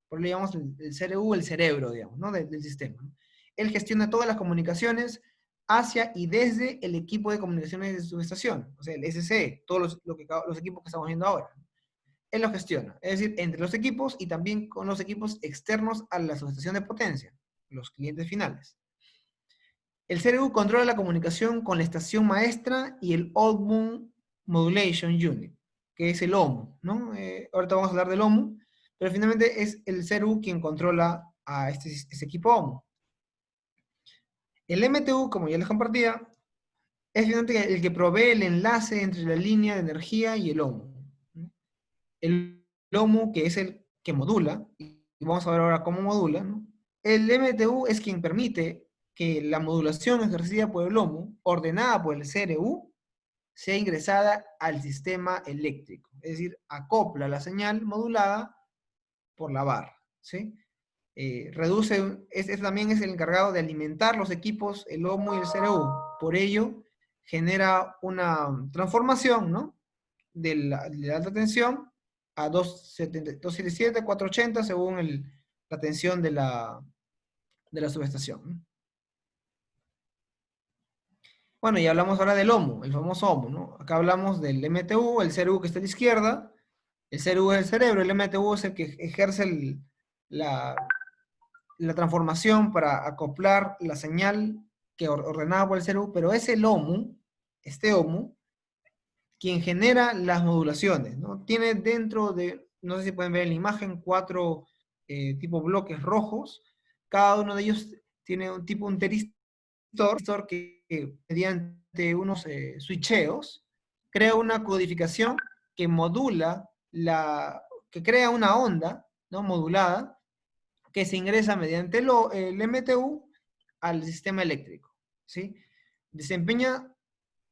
Por eso le llamamos el CRU, el cerebro, digamos, ¿no? del sistema, ¿no? Él gestiona todas las comunicaciones hacia y desde el equipo de comunicaciones de su estación, o sea, el SCE, todos los equipos que estamos viendo ahora. Él los gestiona, es decir, entre los equipos y también con los equipos externos a la subestación de potencia, los clientes finales. El CRU controla la comunicación con la estación maestra y el Old Moon Modulation Unit, que es el OMU, ¿no? Ahorita vamos a hablar del OMU, pero finalmente es el CRU quien controla a este equipo OMU. El MTU, como ya les compartía, es finalmente el que provee el enlace entre la línea de energía y el OMU. El OMU, que es el que modula, y vamos a ver ahora cómo modula, ¿no? El MTU es quien permite que la modulación ejercida por el OMU, ordenada por el CRU, sea ingresada al sistema eléctrico. Es decir, acopla la señal modulada por la barra, ¿sí? También es el encargado de alimentar los equipos, el OMU y el CRU. Por ello, genera una transformación, ¿no? De la alta tensión a 277, 480, según la tensión de la subestación, ¿no? Bueno, y hablamos ahora del OMU, el famoso OMU, ¿no? Acá hablamos del MTU, el CRU que está a la izquierda, el CRU es el cerebro, el MTU es el que ejerce la, la transformación para acoplar la señal que ordenada por el CRU, pero es el OMU, este OMU, quien genera las modulaciones, ¿no? Tiene dentro de, no sé si pueden ver en la imagen, 4 tipo bloques rojos, cada uno de ellos tiene un teristor que mediante unos switcheos crea una codificación que modula, que crea una onda, ¿no? Modulada, que se ingresa mediante el MTU al sistema eléctrico, ¿sí? Desempeña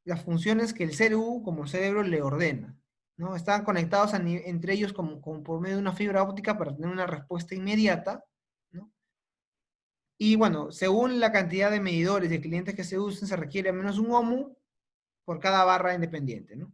las funciones que el CRU como cerebro le ordena, ¿no? Están conectados entre ellos como por medio de una fibra óptica para tener una respuesta inmediata, ¿no? Y bueno, según la cantidad de medidores de clientes que se usen, se requiere al menos un OMU por cada barra independiente, ¿no?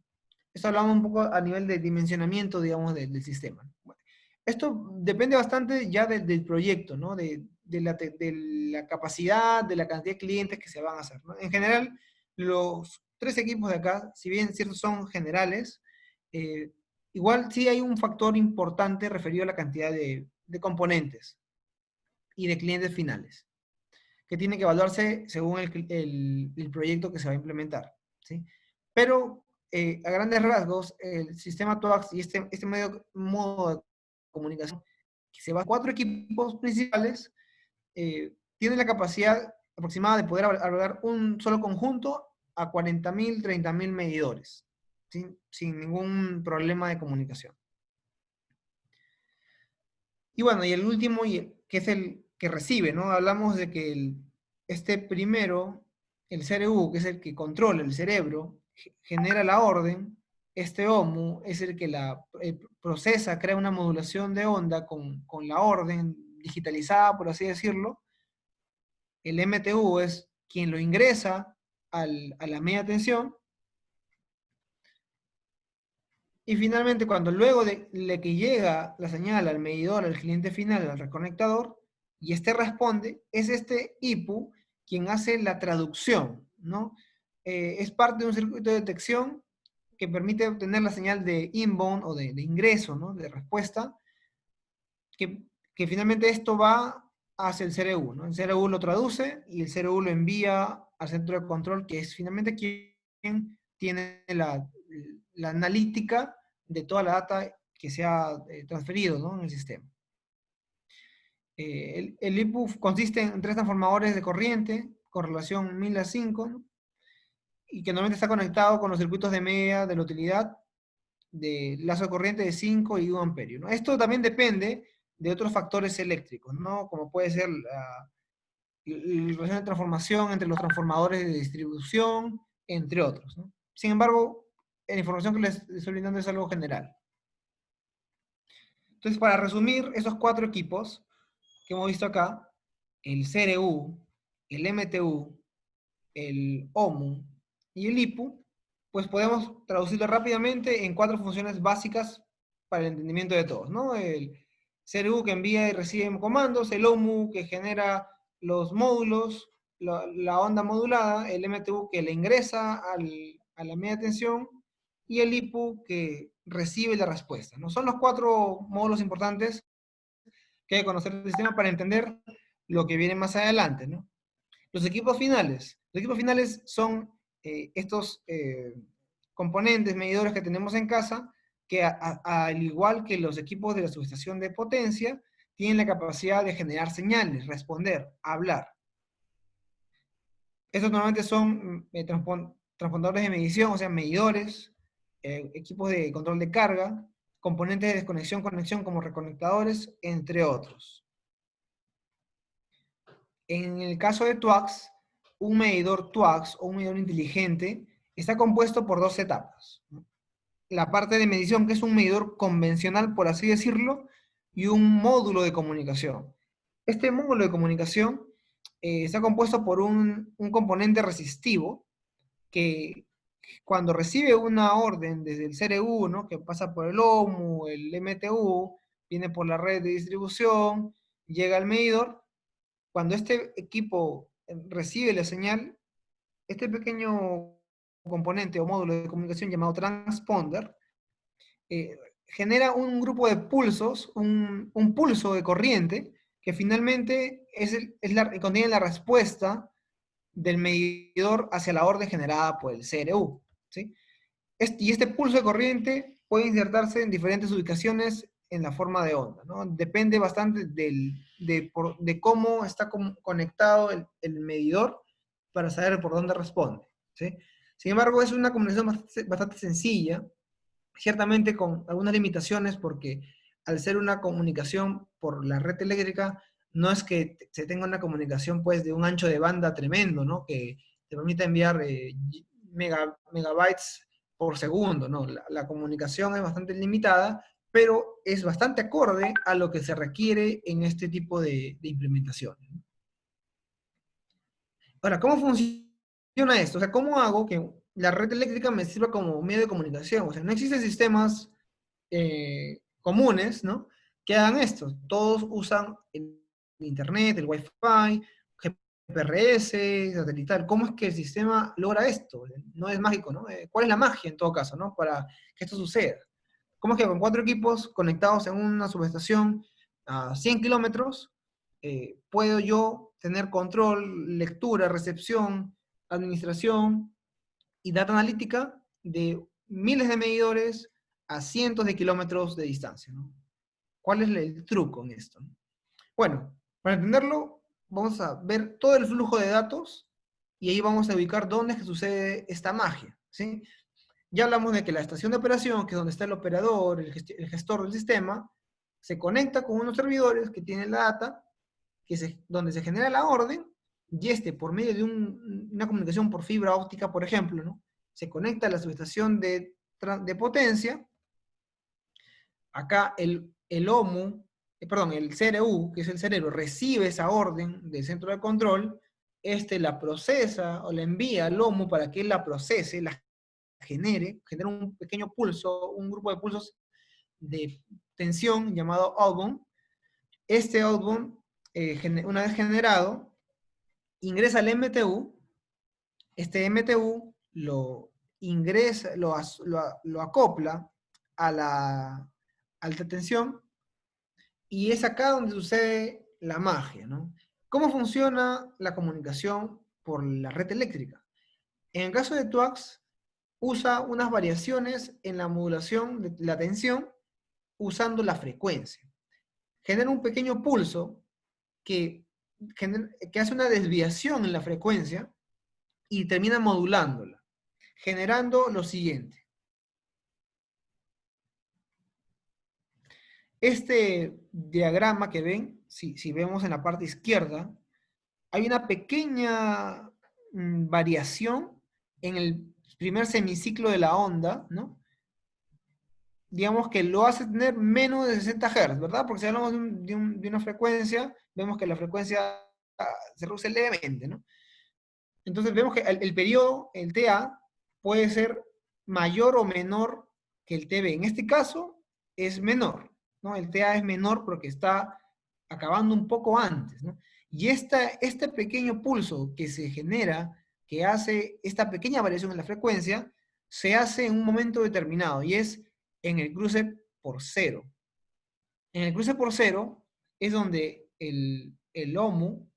Esto hablamos un poco a nivel de dimensionamiento, digamos, del sistema. Bueno, esto depende bastante ya del proyecto, ¿no? De la capacidad, de la cantidad de clientes que se van a hacer, ¿no? En general, los 3 equipos de acá, si bien ciertos son generales, igual sí hay un factor importante referido a la cantidad de componentes y de clientes finales, que tiene que evaluarse según el proyecto que se va a implementar, ¿sí? Pero a grandes rasgos, el sistema TOAX y este modo de comunicación, que se va a 4 equipos principales, tiene la capacidad aproximada de poder albergar un solo conjunto a 40.000, 30.000 medidores, ¿sí? Sin ningún problema de comunicación. Y bueno, y el último, que es el que recibe, ¿no? Hablamos de que este primero, el CRU, que es el que controla el cerebro, genera la orden. Este OMU es el que procesa, crea una modulación de onda con la orden digitalizada, por así decirlo. El MTU es quien lo ingresa a la media tensión. Y finalmente, cuando luego de que llega la señal al medidor, al cliente final, al reconectador, y este responde, es este IPU quien hace la traducción, ¿no? Es parte de un circuito de detección que permite obtener la señal de inbound o de ingreso, ¿no? De respuesta, que finalmente esto va hacia el CRU, ¿no? El CRU lo traduce y el CRU lo envía al centro de control, que es finalmente quien tiene la analítica de toda la data que se ha transferido, ¿no?, en el sistema. El IPU consiste en 3 transformadores de corriente con relación 1000 a 5, ¿no?, y que normalmente está conectado con los circuitos de media de la utilidad de lazo de corriente de 5 y 1 amperio, ¿no? Esto también depende de otros factores eléctricos, ¿no?, como puede ser la relación de transformación entre los transformadores de distribución, entre otros, ¿no? Sin embargo, la información que les estoy brindando es algo general. Entonces, para resumir, esos 4 equipos que hemos visto acá, el CRU, el MTU, el OMU y el IPU, pues podemos traducirlo rápidamente en 4 funciones básicas para el entendimiento de todos, ¿no? El CRU que envía y recibe comandos, el OMU que genera los módulos, la onda modulada, el MTU que le ingresa a la media tensión, y el IPU que recibe la respuesta, ¿no? Son los 4 módulos importantes que hay que conocer el sistema para entender lo que viene más adelante, ¿no? Los equipos finales. Los equipos finales son estos componentes, medidores que tenemos en casa, que al igual que los equipos de la subestación de potencia, tienen la capacidad de generar señales, responder, hablar. Estos normalmente son transpondedores de medición, o sea, medidores, equipos de control de carga, componentes de desconexión, conexión como reconectadores, entre otros. En el caso de TWACS, un medidor TWACS o un medidor inteligente está compuesto por 2 etapas. La parte de medición, que es un medidor convencional, por así decirlo, y un módulo de comunicación. Este módulo de comunicación está compuesto por un componente resistivo que cuando recibe una orden desde el CRU, ¿no?, que pasa por el OMU, el MTU, viene por la red de distribución, llega al medidor. Cuando este equipo recibe la señal, este pequeño componente o módulo de comunicación llamado transponder genera un grupo de pulsos, un pulso de corriente, que finalmente contiene la respuesta del medidor hacia la orden generada por el CRU, ¿sí? Y este pulso de corriente puede insertarse en diferentes ubicaciones en la forma de onda, ¿no? Depende bastante de cómo está conectado el medidor para saber por dónde responde, ¿sí? Sin embargo, es una comunicación bastante sencilla, ciertamente con algunas limitaciones, porque al ser una comunicación por la red eléctrica, no es que se tenga una comunicación pues de un ancho de banda tremendo, ¿no?, que te permita enviar megabytes por segundo, ¿no? La comunicación es bastante limitada, pero es bastante acorde a lo que se requiere en este tipo de implementaciones. Ahora, ¿cómo funciona esto? O sea, ¿cómo hago que la red eléctrica me sirva como medio de comunicación? O sea, no existen sistemas comunes, ¿no?, que hagan esto. Todos usan el internet, el Wi-Fi, GPRS, satelital. ¿Cómo es que el sistema logra esto? No es mágico, ¿no? ¿Cuál es la magia en todo caso, ¿no?, para que esto suceda? ¿Cómo es que con 4 equipos conectados en una subestación a 100 kilómetros puedo yo tener control, lectura, recepción, administración y data analítica de miles de medidores a cientos de kilómetros de distancia, ¿no? ¿Cuál es el truco en esto? Bueno, para entenderlo, vamos a ver todo el flujo de datos y ahí vamos a ubicar dónde es que sucede esta magia, ¿sí? Ya hablamos de que la estación de operación, que es donde está el operador, el gestor del sistema, se conecta con unos servidores que tienen la data, donde se genera la orden, y por medio de una comunicación por fibra óptica, por ejemplo, ¿no?, se conecta a la subestación de potencia. Acá el OMU, perdón, el CRU, que es el cerebro, recibe esa orden del centro de control, la procesa o la envía al OMU para que él la procese, la genera un pequeño pulso, un grupo de pulsos de tensión llamado outbound. Este outbound, una vez generado, ingresa al MTU. Este MTU lo ingresa, lo acopla a la alta tensión, y es acá donde sucede la magia, ¿no? ¿Cómo funciona la comunicación por la red eléctrica? En el caso de TWACS, usa unas variaciones en la modulación de la tensión usando la frecuencia. Genera un pequeño pulso que, que hace una desviación en la frecuencia y termina modulándola, generando lo siguiente. Este diagrama que ven, si vemos en la parte izquierda, hay una pequeña variación en el primer semiciclo de la onda, ¿no? Digamos que lo hace tener menos de 60 Hz, ¿verdad? Porque si hablamos de una frecuencia, vemos que la frecuencia se reduce levemente, ¿no? Entonces vemos que el periodo, el TA, puede ser mayor o menor que el TB. En este caso es menor, ¿no? El TA es menor porque está acabando un poco antes, ¿no? Y este pequeño pulso que se genera, que hace esta pequeña variación en la frecuencia, se hace en un momento determinado y es en el cruce por cero. En el cruce por cero es donde el HOMU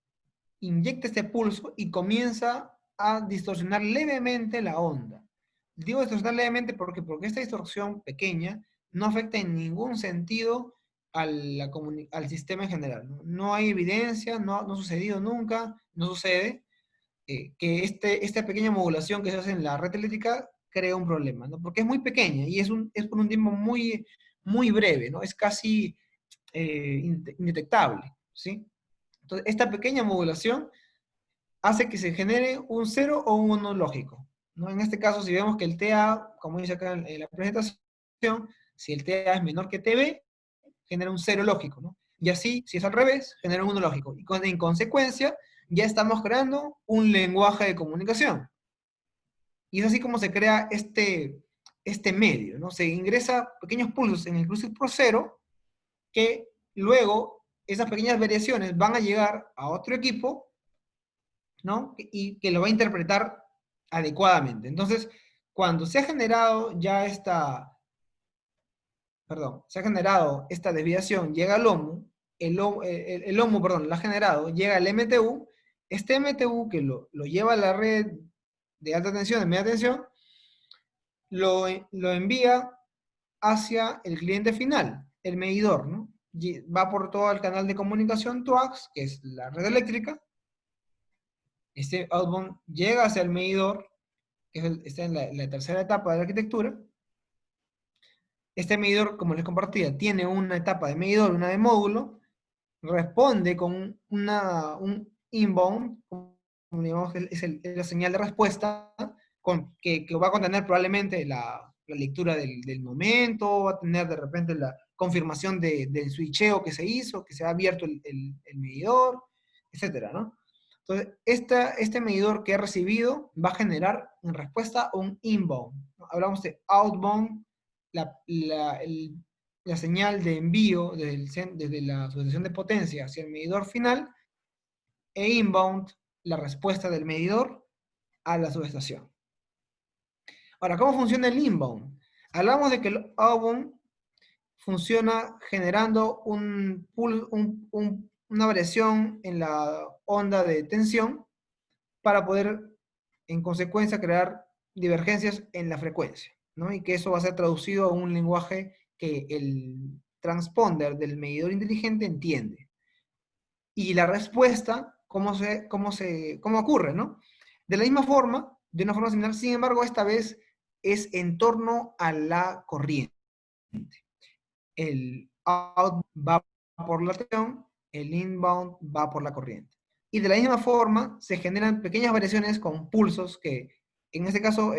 inyecta este pulso y comienza a distorsionar levemente la onda. Digo distorsionar levemente porque esta distorsión pequeña no afecta en ningún sentido al sistema en general. No hay evidencia, no ha sucedido nunca, no sucede que esta pequeña modulación que se hace en la red eléctrica crea un problema, ¿no? Porque es muy pequeña y es por un tiempo muy, muy breve, ¿no? Es casi indetectable, ¿sí? Entonces, esta pequeña modulación hace que se genere un 0 o un 1 lógico, ¿no? En este caso, si vemos que el TA, como dice acá en la presentación, si el TA es menor que TB, genera un 0 lógico, ¿no? Y así, si es al revés, genera un 1 lógico. Y en consecuencia, ya estamos creando un lenguaje de comunicación. Y es así como se crea este medio, ¿no? Se ingresa pequeños pulsos en el cruce por cero, que luego esas pequeñas variaciones van a llegar a otro equipo, ¿no? Y que lo va a interpretar adecuadamente. Entonces, cuando se ha generado ya se ha generado esta desviación, llega al HOMU, el HOMU, perdón, lo ha generado, llega al MTU, este MTU que lo lleva a la red de alta tensión, de media tensión, lo envía hacia el cliente final, el medidor, ¿no? Va por todo el canal de comunicación TWACS, que es la red eléctrica. Este outbound llega hacia el medidor, que está en la tercera etapa de la arquitectura. Este medidor, como les compartía, tiene una etapa de medidor, una de módulo, responde con un inbound, como digamos, es la señal de respuesta, que va a contener probablemente la lectura del momento, va a tener de repente la confirmación del switcheo que se hizo, que se ha abierto el medidor, etcétera, ¿no? Entonces, este medidor que ha recibido va a generar en respuesta un inbound, ¿no? Hablamos de outbound, la señal de envío desde la subestación de potencia hacia el medidor final, e inbound, la respuesta del medidor a la subestación. Ahora, ¿cómo funciona el inbound? Hablamos de que el outbound funciona generando una variación en la onda de tensión para poder, en consecuencia, crear divergencias en la frecuencia, ¿no? Y que eso va a ser traducido a un lenguaje que el transponder del medidor inteligente entiende. Y la respuesta, ¿cómo ocurre, no? De la misma forma, de una forma similar, sin embargo, esta vez es en torno a la corriente. El outbound va por la tensión, el inbound va por la corriente. Y de la misma forma, se generan pequeñas variaciones con pulsos que, en este caso,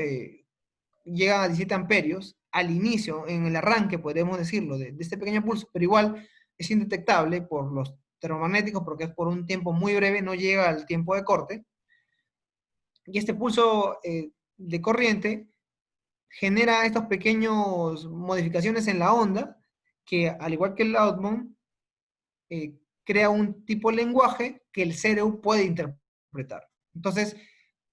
llegan a 17 amperios al inicio, en el arranque, podríamos decirlo, de este pequeño pulso, pero igual es indetectable por los termomagnéticos porque es por un tiempo muy breve, no llega al tiempo de corte. Y este pulso de corriente genera estas pequeñas modificaciones en la onda que, al igual que el outbound, crea un tipo de lenguaje que el CPU puede interpretar. Entonces,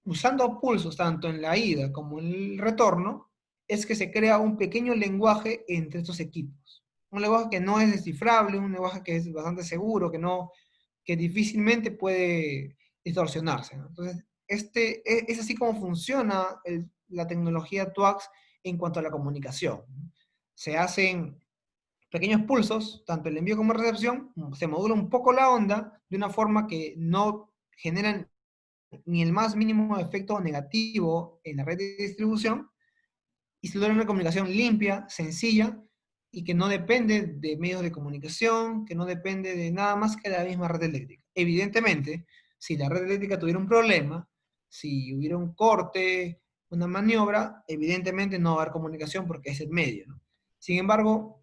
usando pulsos tanto en la ida como en el retorno, es que se crea un pequeño lenguaje entre estos equipos. Un lenguaje que no es descifrable, un lenguaje que es bastante seguro, que no que difícilmente puede distorsionarse, ¿no? Entonces, es así como funciona la tecnología TWACS en cuanto a la comunicación. Se hacen pequeños pulsos, tanto el envío como recepción, se modula un poco la onda de una forma que no generan ni el más mínimo efecto negativo en la red de distribución, y se logra una comunicación limpia, sencilla, y que no depende de medios de comunicación, que no depende de nada más que la misma red eléctrica. Evidentemente, si la red eléctrica tuviera un problema, si hubiera un corte, una maniobra, evidentemente no va a haber comunicación porque es el medio, ¿no? Sin embargo,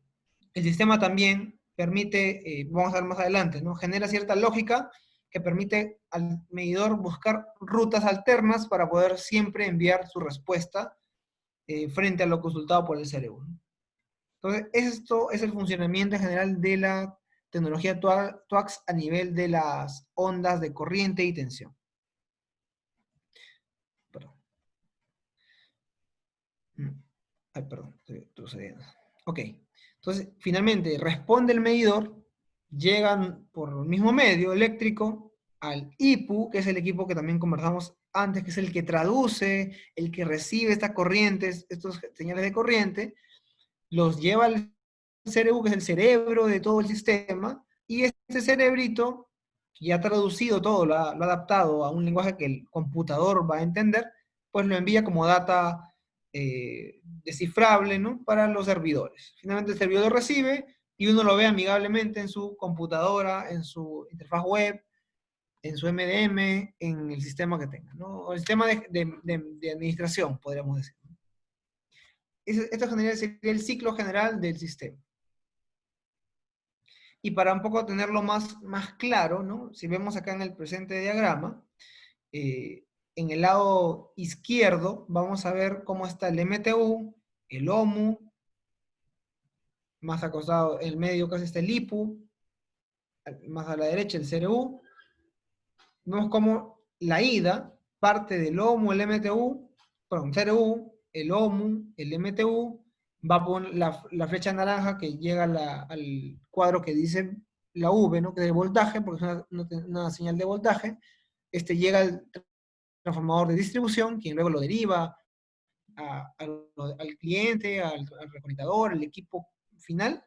el sistema también permite, vamos a ver más adelante, ¿no? Genera cierta lógica que permite al medidor buscar rutas alternas para poder siempre enviar su respuesta frente a lo consultado por el cerebro, ¿no? Entonces, esto es el funcionamiento en general de la tecnología TWACS a nivel de las ondas de corriente y tensión. Perdón. Ay, perdón, estoy procediendo. Ok, entonces, finalmente, responde el medidor, llegan por el mismo medio eléctrico al IPU, que es el equipo que también conversamos antes, que es el que traduce, el que recibe estas corrientes, estas señales de corriente, los lleva al cerebro, que es el cerebro de todo el sistema, y este cerebrito, que ya ha traducido todo, lo ha adaptado a un lenguaje que el computador va a entender, pues lo envía como data descifrable, ¿no?, para los servidores. Finalmente el servidor recibe y uno lo ve amigablemente en su computadora, en su interfaz web, en su MDM, en el sistema que tenga, ¿no? O el sistema de administración, podríamos decir. Esto sería el ciclo general del sistema. Y para un poco tenerlo más claro, ¿no? Si vemos acá en el presente diagrama, en el lado izquierdo vamos a ver cómo está el MTU, el OMU, más acostado el medio casi está el IPU, más a la derecha el CRU. Vemos cómo la ida parte del OMU, el MTU, perdón, CRU, el OMU, el MTU, va por la flecha naranja que llega al cuadro que dice la V, ¿no?, que es el voltaje, porque es una señal de voltaje. Llega al transformador de distribución, quien luego lo deriva al cliente, al reconectador, al equipo final.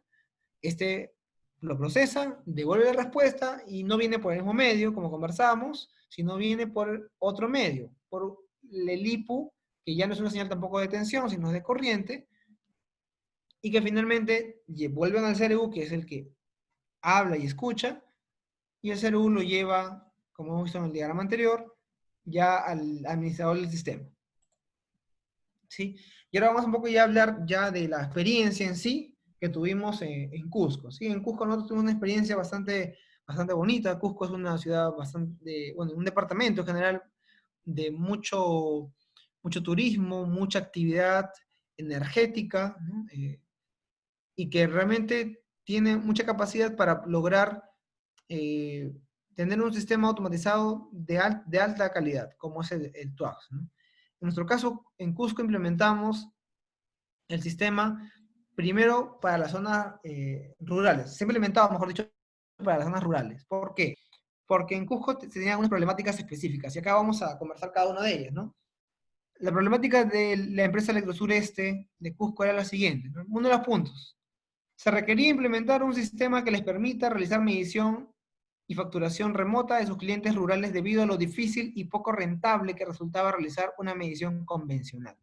Lo procesa, devuelve la respuesta y no viene por el mismo medio, como conversamos, sino viene por otro medio, por el IPU, que ya no es una señal tampoco de tensión, sino de corriente, y que finalmente vuelven al CRU, que es el que habla y escucha, y el CRU lo lleva, como hemos visto en el diagrama anterior, ya al administrador del sistema. ¿Sí? Y ahora vamos un poco ya a hablar ya de la experiencia en sí que tuvimos en Cusco. ¿Sí? En Cusco nosotros tuvimos una experiencia bastante bonita. Cusco es una ciudad bastante, bueno, un departamento en general de mucho turismo, mucha actividad energética, ¿no? Y que realmente tiene mucha capacidad para lograr tener un sistema automatizado de alta calidad, como es el TWACS, ¿no? En nuestro caso, en Cusco implementamos el sistema primero para las zonas rurales. Se ha implementado, mejor dicho, para las zonas rurales. ¿Por qué? Porque en Cusco se tenían unas problemáticas específicas, y acá vamos a conversar cada una de ellas, ¿no? La problemática de la empresa Electrosureste de Cusco era la siguiente, ¿no? Uno de los puntos: se requería implementar un sistema que les permita realizar medición y facturación remota de sus clientes rurales debido a lo difícil y poco rentable que resultaba realizar una medición convencional.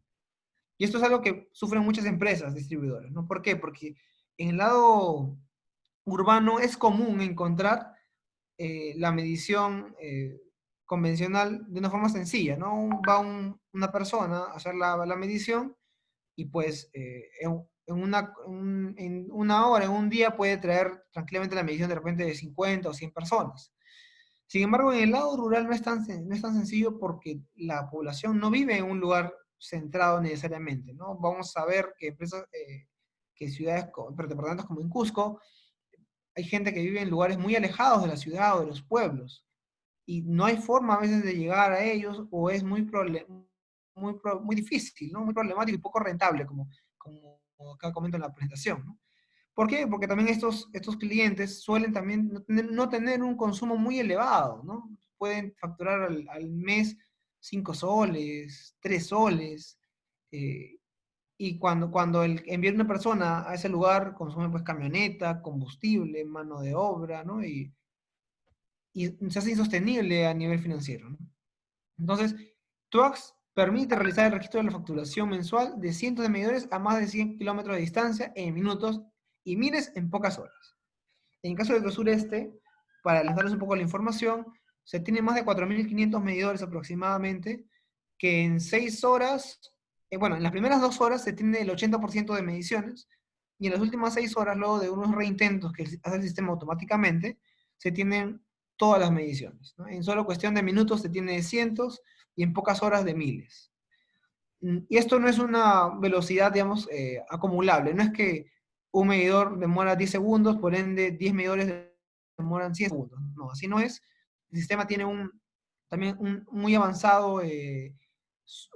Y esto es algo que sufren muchas empresas distribuidoras, ¿no? ¿Por qué? Porque en el lado urbano es común encontrar la medición convencional de una forma sencilla, ¿no? Va una persona a hacer la medición y pues en una hora, en un día puede traer tranquilamente la medición de repente de 50 o 100 personas. Sin embargo, en el lado rural no es tan sencillo porque la población no vive en un lugar centrado necesariamente, ¿no? Vamos a ver que empresas, que ciudades, departamentos como en Cusco, hay gente que vive en lugares muy alejados de la ciudad o de los pueblos, y no hay forma a veces de llegar a ellos, o es muy difícil, ¿no? Muy problemático y poco rentable, como acá comento en la presentación, ¿no? ¿Por qué? Porque también estos clientes suelen también no tener un consumo muy elevado, ¿no? Pueden facturar al mes 5 soles, 3 soles, eh, y cuando envía una persona a ese lugar, consume pues camioneta, combustible, mano de obra, ¿no? Y se hace insostenible a nivel financiero, ¿no? Entonces, Twax permite realizar el registro de la facturación mensual de cientos de medidores a más de 100 kilómetros de distancia en minutos y miles en pocas horas. En caso del sureste, para lanzarles un poco la información, se tiene más de 4.500 medidores aproximadamente, que en 6 horas, bueno, en las primeras 2 horas se tiene el 80% de mediciones, y en las últimas 6 horas, luego de unos reintentos que hace el sistema automáticamente, se tienen todas las mediciones, ¿no? En solo cuestión de minutos se tiene cientos, y en pocas horas de miles. Y esto no es una velocidad, digamos, acumulable. No es que un medidor demora 10 segundos, por ende 10 medidores demoran 100 segundos. No, así no es. El sistema tiene también un muy avanzado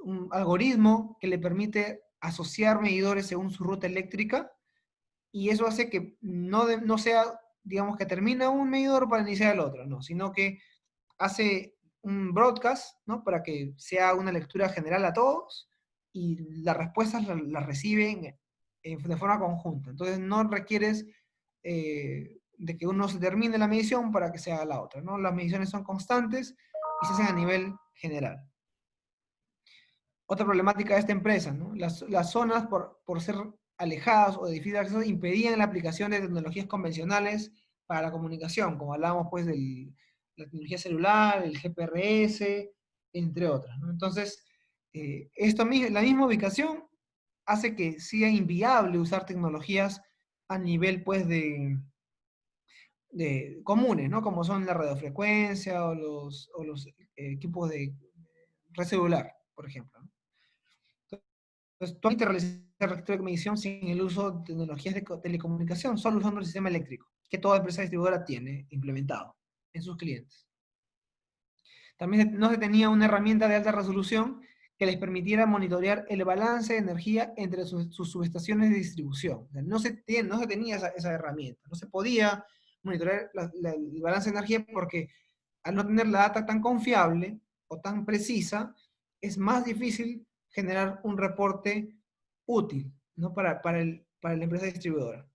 un algoritmo que le permite asociar medidores según su ruta eléctrica, y eso hace que no sea, digamos, que termina un medidor para iniciar el otro, no, sino que hace un broadcast, ¿no? Para que sea una lectura general a todos, y las respuestas las reciben de forma conjunta. Entonces no requieres de que uno se termine la medición para que se haga la otra, ¿no? Las mediciones son constantes y se hacen a nivel general. Otra problemática de esta empresa, ¿no? Las zonas, por ser alejadas o de difícil acceso, impedían la aplicación de tecnologías convencionales para la comunicación, como hablábamos pues de la tecnología celular, el GPRS, entre otras, ¿no? Entonces, la misma ubicación hace que sea inviable usar tecnologías a nivel pues de comunes, ¿no? Como son la radiofrecuencia o los equipos de red celular, por ejemplo, ¿no? Entonces, tú te realizas el registro de medición sin el uso de tecnologías de telecomunicación, solo usando el sistema eléctrico, que toda empresa distribuidora tiene implementado en sus clientes. También no se tenía una herramienta de alta resolución que les permitiera monitorear el balance de energía entre sus subestaciones de distribución. O sea, no se tenía esa herramienta, no se podía monitorear el balance de energía, porque al no tener la data tan confiable o tan precisa, es más difícil generar un reporte útil, ¿no? para la empresa distribuidora.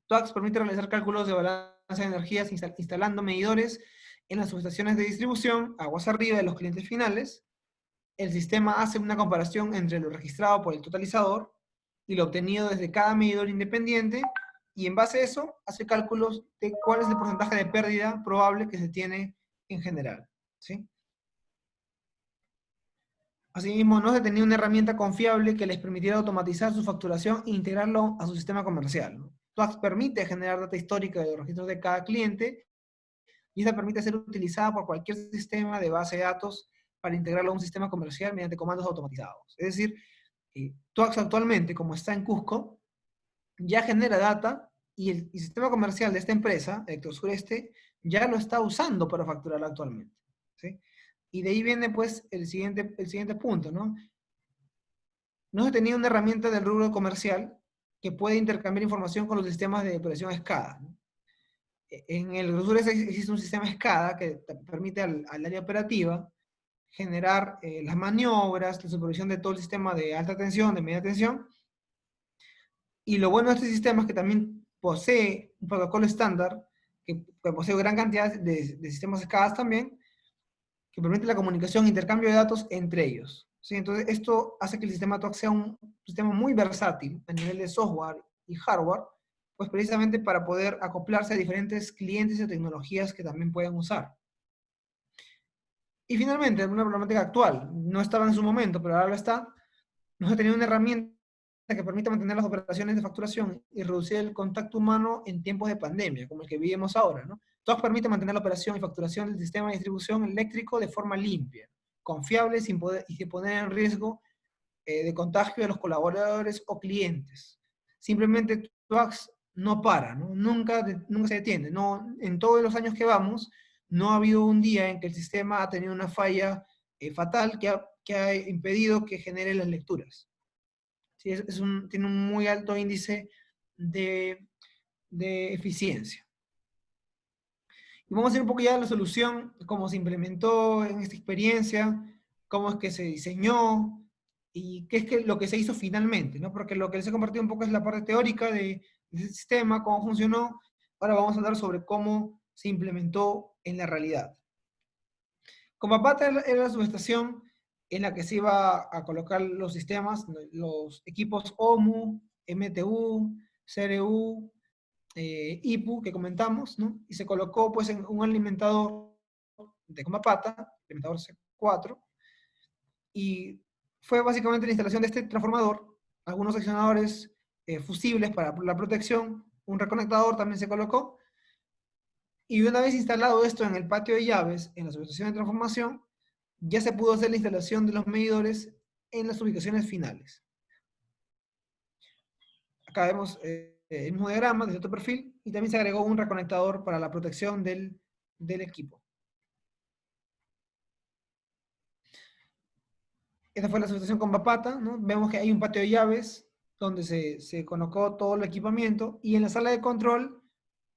TWACS permite realizar cálculos de balance de energías instalando medidores en las subestaciones de distribución, aguas arriba de los clientes finales. El sistema hace una comparación entre lo registrado por el totalizador y lo obtenido desde cada medidor independiente, y en base a eso hace cálculos de cuál es el porcentaje de pérdida probable que se tiene en general, ¿sí? Asimismo, no se tenía una herramienta confiable que les permitiera automatizar su facturación e integrarlo a su sistema comercial, ¿no? TWACS permite generar data histórica de los registros de cada cliente, y esta permite ser utilizada por cualquier sistema de base de datos para integrarlo a un sistema comercial mediante comandos automatizados. Es decir, TWACS actualmente, como está en Cusco, ya genera data, y el sistema comercial de esta empresa, Electrosureste, ya lo está usando para facturar actualmente, ¿sí? Y de ahí viene pues el siguiente punto, ¿no? No se tenía una herramienta del rubro comercial que puede intercambiar información con los sistemas de operación SCADA, ¿no? En el Electrosureste existe un sistema SCADA que permite al área operativa generar las maniobras, la supervisión de todo el sistema de alta tensión, de media tensión. Y lo bueno de este sistema es que también posee un protocolo estándar, que posee gran cantidad de sistemas SCADA también, que permite la comunicación e intercambio de datos entre ellos, ¿sí? Entonces, esto hace que el sistema TOC sea un sistema muy versátil a nivel de software y hardware, pues precisamente para poder acoplarse a diferentes clientes y tecnologías que también pueden usar. Y finalmente, una problemática actual, no estaba en su momento, pero ahora lo está. No se tenía una herramienta que permita mantener las operaciones de facturación y reducir el contacto humano en tiempos de pandemia, como el que vivimos ahora, ¿no? TOC permite mantener la operación y facturación del sistema de distribución eléctrico de forma limpia, confiable, sin poner en riesgo de contagio de los colaboradores o clientes. Simplemente TWACS no para, ¿no? Nunca se detiene. No, en todos los años que vamos, no ha habido un día en que el sistema ha tenido una falla fatal que ha impedido que genere las lecturas. Sí, tiene un muy alto índice de de eficiencia. Y vamos a ver un poco ya la solución, cómo se implementó en esta experiencia, cómo es que se diseñó y qué es lo que se hizo finalmente, ¿no? Porque lo que les he compartido un poco es la parte teórica de ese sistema, cómo funcionó. Ahora vamos a hablar sobre cómo se implementó en la realidad. Compapata era la subestación en la que se iba a colocar los sistemas, los equipos OMU, MTU, CRU, IPU que comentamos, ¿no? Y se colocó pues en un alimentador de Compapata, alimentador C4, y fue básicamente la instalación de este transformador, algunos accionadores fusibles para la protección, un reconectador también se colocó, y una vez instalado esto en el patio de llaves, en la subestación de transformación, ya se pudo hacer la instalación de los medidores en las ubicaciones finales. Acá vemos el mismo diagrama desde otro perfil, y también se agregó un reconectador para la protección del equipo. Esta fue la subestación con Compapata, ¿no? Vemos que hay un patio de llaves donde se colocó todo el equipamiento, y en la sala de control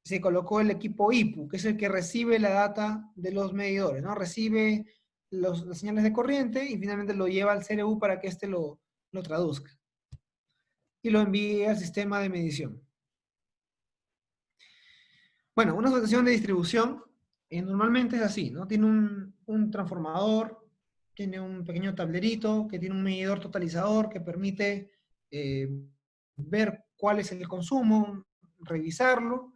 se colocó el equipo IPU, que es el que recibe la data de los medidores, ¿no? Recibe las señales de corriente y finalmente lo lleva al CRU para que éste lo traduzca y lo envíe al sistema de medición. Bueno, una subestación de distribución normalmente es así, ¿no? Tiene un transformador, tiene un pequeño tablerito, que tiene un medidor totalizador que permite ver cuál es el consumo, revisarlo,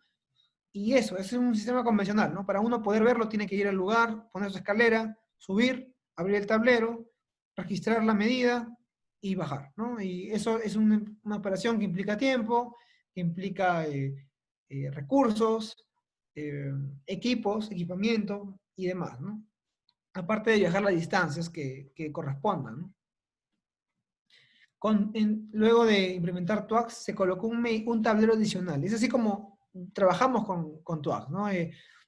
y eso, es un sistema convencional, ¿no? Para uno poder verlo tiene que ir al lugar, poner su escalera, subir, abrir el tablero, registrar la medida y bajar, ¿no? Y eso es una operación que implica tiempo, que implica recursos, equipos, equipamiento y demás, ¿no? Aparte de viajar las distancias que correspondan, ¿no? Luego de implementar TWACS, se colocó un tablero adicional. Es así como trabajamos con TWACS, ¿no?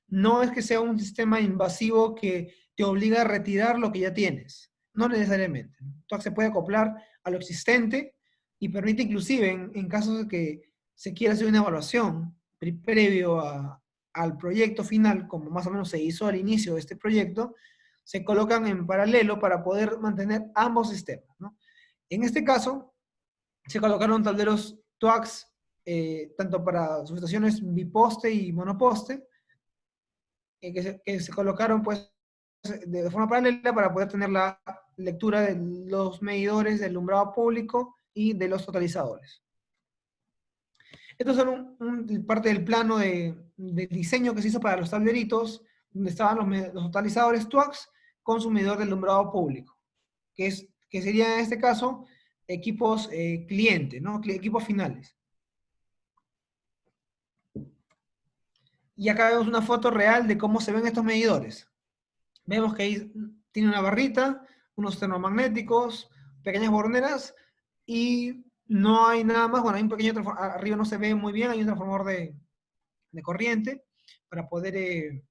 No es que sea un sistema invasivo que te obliga a retirar lo que ya tienes. No necesariamente. TWACS se puede acoplar a lo existente y permite inclusive, en casos de que se quiera hacer una evaluación previo al proyecto final, como más o menos se hizo al inicio de este proyecto, se colocan en paralelo para poder mantener ambos sistemas, ¿no? En este caso, se colocaron tableros TWACS tanto para subestaciones biposte y monoposte, que se colocaron pues de forma paralela para poder tener la lectura de los medidores del alumbrado público y de los totalizadores. Estos son parte del plano de diseño que se hizo para los tableritos, donde estaban los totalizadores TWACS con su medidor del alumbrado público, que sería en este caso equipos cliente, ¿no? Equipos finales. Y acá vemos una foto real de cómo se ven estos medidores. Vemos que ahí tiene una barrita, unos termomagnéticos, pequeñas borneras, y no hay nada más. Bueno, hay un pequeño transformador, arriba no se ve muy bien, hay un transformador de corriente para poder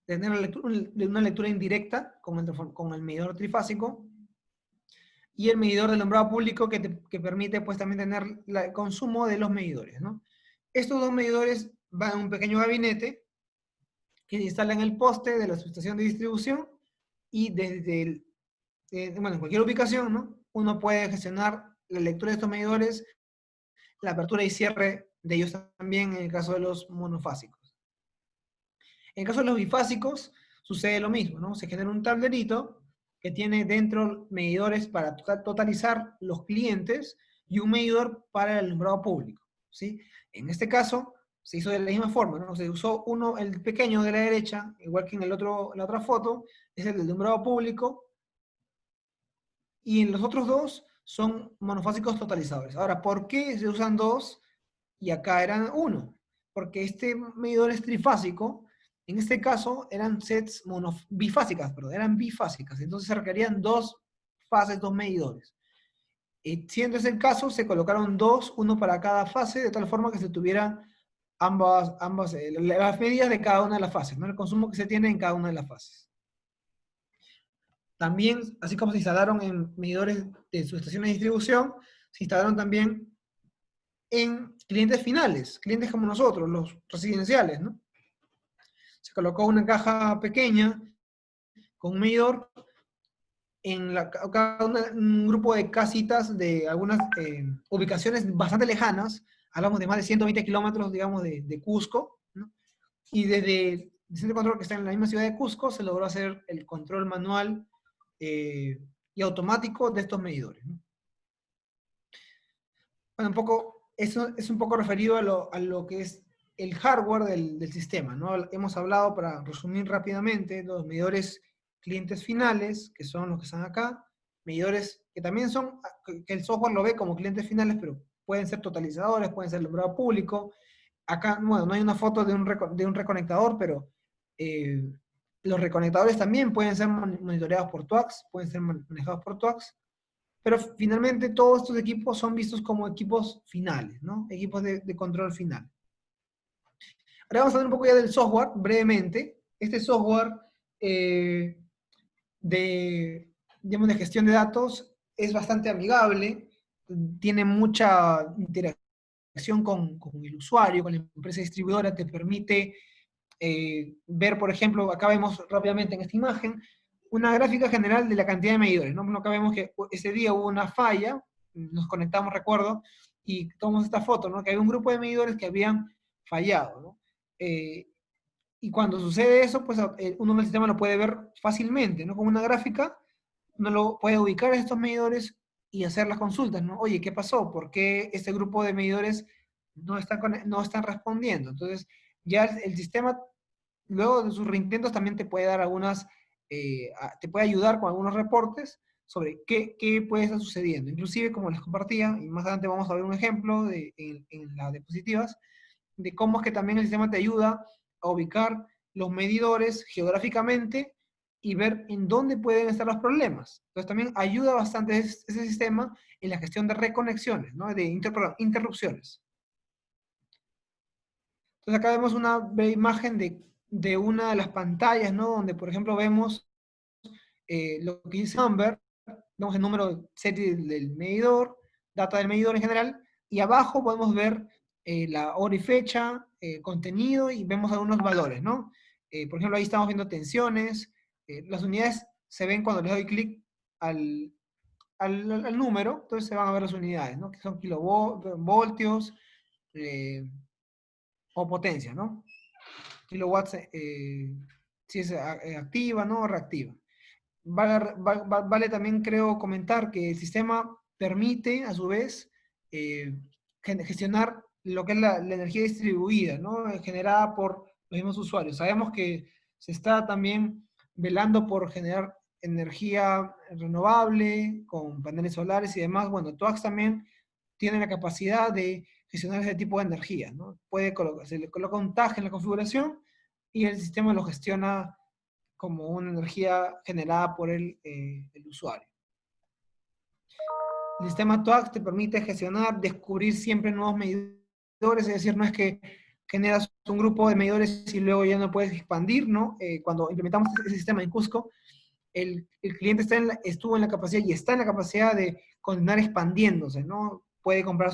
tener una lectura indirecta con el medidor trifásico, y el medidor del alumbrado público que permite pues también tener el consumo de los medidores, ¿no? Estos dos medidores van a un pequeño gabinete que se instala en el poste de la subestación de distribución, y desde bueno, en cualquier ubicación, ¿no? Uno puede gestionar la lectura de estos medidores, la apertura y cierre de ellos también en el caso de los monofásicos. En el caso de los bifásicos sucede lo mismo, ¿no? Se genera un tablerito que tiene dentro medidores para totalizar los clientes y un medidor para el alumbrado público, ¿sí? En este caso se hizo de la misma forma, ¿no? Se usó uno, el pequeño de la derecha, igual que en la otra foto, es el del alumbrado público, y en los otros dos son monofásicos totalizadores. Ahora, ¿por qué se usan dos y acá eran uno? Porque este medidor es trifásico. En este caso eran sets bifásicas, perdón, eran bifásicas. Entonces se requerían dos fases, dos medidores. Y siendo ese el caso, se colocaron dos, uno para cada fase, de tal forma que se tuvieran las medidas de cada una de las fases, ¿no? El consumo que se tiene en cada una de las fases. También, así como se instalaron en medidores de subestaciones de distribución, se instalaron también en clientes finales, clientes como nosotros, los residenciales, ¿no? Se colocó una caja pequeña con un medidor en un grupo de casitas de algunas ubicaciones bastante lejanas, hablamos de más de 120 kilómetros, digamos, de Cusco, ¿no? Y desde el centro de control que está en la misma ciudad de Cusco se logró hacer el control manual y automático de estos medidores, ¿no? Bueno, un poco, eso es un poco referido a lo que es el hardware del sistema, ¿no? Hemos hablado, para resumir rápidamente, los medidores clientes finales, que son los que están acá, medidores que también son, que el software lo ve como clientes finales, pero pueden ser totalizadores, pueden ser alumbrado público. Acá, bueno, no hay una foto de de un reconectador, pero eh, los reconectadores también pueden ser monitoreados por TWACS, pueden ser manejados por TWACS. Pero finalmente todos estos equipos son vistos como equipos finales, ¿no? Equipos de control final. Ahora vamos a hablar un poco ya del software, brevemente. Este software digamos, de gestión de datos es bastante amigable, tiene mucha interacción con el usuario, con la empresa distribuidora, te permite ver, por ejemplo, acá vemos rápidamente en esta imagen, una gráfica general de la cantidad de medidores, ¿no? Acá vemos que ese día hubo una falla, nos conectamos, recuerdo, y tomamos esta foto, ¿no? Que había un grupo de medidores que habían fallado, ¿no? Y cuando sucede eso, pues uno en el sistema lo puede ver fácilmente, ¿no? Con una gráfica, uno lo puede ubicar a estos medidores y hacer las consultas, ¿no? Oye, ¿qué pasó? ¿Por qué este grupo de medidores no están respondiendo? Entonces, ya el sistema, luego de sus reintentos, también te puede dar te puede ayudar con algunos reportes sobre qué puede estar sucediendo. Inclusive, como les compartía, y más adelante vamos a ver un ejemplo en las diapositivas, de cómo es que también el sistema te ayuda a ubicar los medidores geográficamente y ver en dónde pueden estar los problemas. Entonces también ayuda bastante ese sistema en la gestión de reconexiones, ¿no? De interrupciones. Entonces acá vemos una breve imagen de una de las pantallas, ¿no? Donde, por ejemplo, vemos lo que dice number, vemos el número serie del medidor, data del medidor en general, y abajo podemos ver la hora y fecha, contenido, y vemos algunos valores, ¿no? Por ejemplo, ahí estamos viendo tensiones, las unidades se ven cuando les doy clic al número, entonces se van a ver las unidades, ¿no? Que son kilovoltios o potencia, ¿no? Kilowatts, si es activa, ¿no? O reactiva. Vale también, creo, comentar que el sistema permite, a su vez, gestionar lo que es la energía distribuida, ¿no? Generada por los mismos usuarios. Sabemos que se está también velando por generar energía renovable, con paneles solares y demás. Bueno, TWACS también tiene la capacidad de gestionar ese tipo de energía, ¿no? Se le coloca un tag en la configuración y el sistema lo gestiona como una energía generada por el usuario. El sistema TWACS te permite gestionar, descubrir siempre nuevos medidores, es decir, no es que generas un grupo de medidores y luego ya no puedes expandir, ¿no? Cuando implementamos ese sistema en Cusco, el cliente estuvo en la capacidad y está en la capacidad de continuar expandiéndose, ¿no? Puede comprar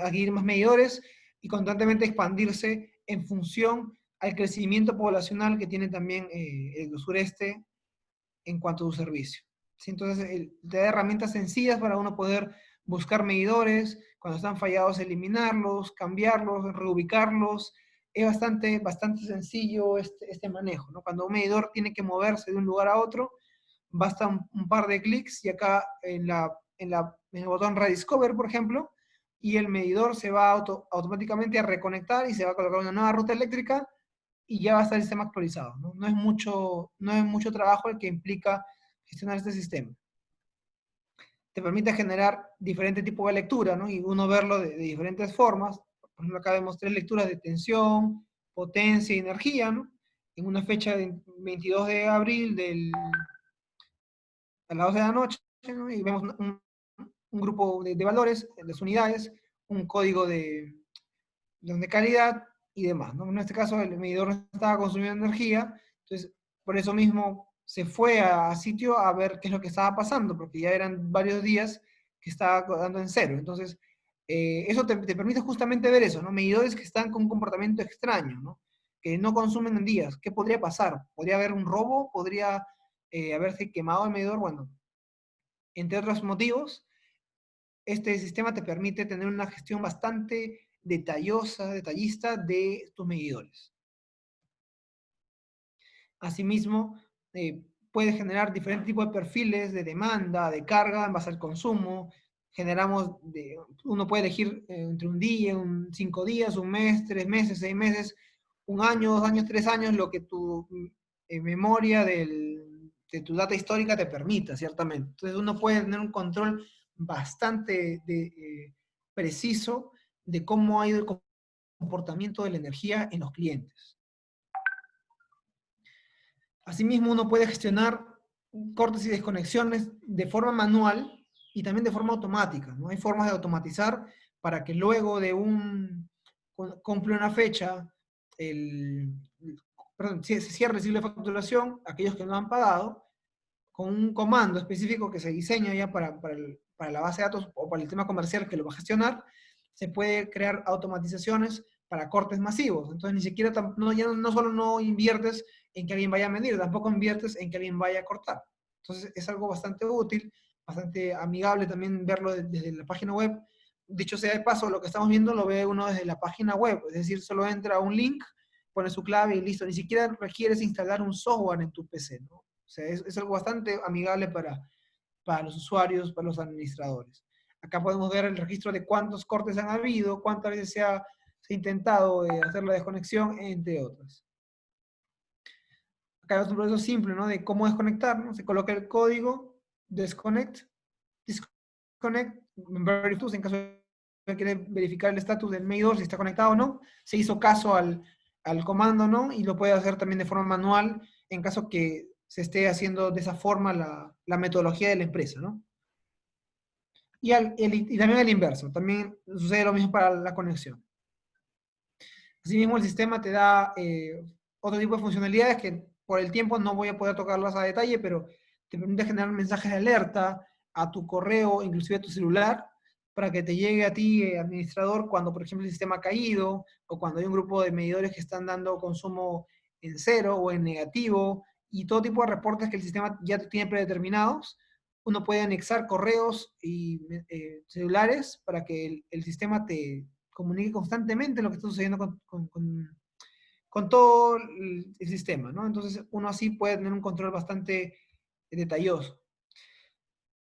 adquirir más medidores y constantemente expandirse en función al crecimiento poblacional que tiene también el sureste en cuanto a su servicio. ¿Sí? Entonces, te da herramientas sencillas para uno poder buscar medidores, cuando están fallados, eliminarlos, cambiarlos, reubicarlos. Es bastante sencillo este manejo, ¿no? Cuando un medidor tiene que moverse de un lugar a otro, basta un par de clics y acá en el botón Rediscover, por ejemplo, y el medidor se va automáticamente a reconectar y se va a colocar una nueva ruta eléctrica y ya va a estar el sistema actualizado, ¿no? No es mucho trabajo el que implica gestionar este sistema. Te permite generar diferentes tipos de lectura, ¿no? Y uno verlo de diferentes formas. Por ejemplo, acá vemos 3 lecturas de tensión, potencia y energía, ¿no? En una fecha de 22 de abril a las 12 de la noche, ¿no? Y vemos un grupo de valores, las unidades, un código de calidad y demás, ¿no? En este caso el medidor no estaba consumiendo energía, entonces por eso mismo se fue a sitio a ver qué es lo que estaba pasando, porque ya eran varios días que estaba dando en cero. Entonces eso te permite justamente ver eso, ¿no? Medidores que están con un comportamiento extraño, ¿no? Que no consumen en días. ¿Qué podría pasar? ¿Podría haber un robo? ¿Podría haberse quemado el medidor? Bueno, entre otros motivos, este sistema te permite tener una gestión bastante detallista de tus medidores. Asimismo, puedes generar diferentes tipos de perfiles de demanda, de carga en base al consumo. Uno puede elegir entre un día, 5 días, un mes, 3 meses, 6 meses, un año, 2 años, 3 años, lo que tu memoria de tu data histórica te permita, ciertamente. Entonces uno puede tener un control bastante preciso de cómo ha ido el comportamiento de la energía en los clientes. Asimismo, uno puede gestionar cortes y desconexiones de forma manual y también de forma automática, ¿no? Hay formas de automatizar para que luego de cumple una fecha, se cierre el ciclo de facturación, aquellos que no han pagado, con un comando específico que se diseña ya para la base de datos o para el tema comercial que lo va a gestionar, se puede crear automatizaciones para cortes masivos. Entonces, ni siquiera, no solo no inviertes en que alguien vaya a medir, tampoco inviertes en que alguien vaya a cortar. Entonces, es algo bastante útil, bastante amigable también verlo desde la página web. Dicho sea de paso, lo que estamos viendo lo ve uno desde la página web, es decir, solo entra a un link, pone su clave y listo. Ni siquiera requieres instalar un software en tu PC, ¿no? O sea, es algo bastante amigable para los usuarios, para los administradores. Acá podemos ver el registro de cuántos cortes han habido, cuántas veces se ha intentado hacer la desconexión, entre otras. Acá es un proceso simple, ¿no? De cómo desconectar, ¿no? Se coloca el código, disconnect, verify, en caso de que quiere verificar el estatus del medidor, si está conectado o no. Se hizo caso al comando, ¿no? Y lo puede hacer también de forma manual en caso que se esté haciendo de esa forma la metodología de la empresa, ¿no? Y también el inverso, también sucede lo mismo para la conexión. Asimismo, el sistema te da otro tipo de funcionalidades que por el tiempo no voy a poder tocarlas a detalle, pero te permite generar mensajes de alerta a tu correo, inclusive a tu celular, para que te llegue a ti, administrador, cuando, por ejemplo, el sistema ha caído o cuando hay un grupo de medidores que están dando consumo en cero o en negativo y todo tipo de reportes que el sistema ya tiene predeterminados. Uno puede anexar correos y celulares para que el sistema te comunique constantemente lo que está sucediendo con todo el sistema, ¿no? Entonces, uno así puede tener un control bastante detalloso.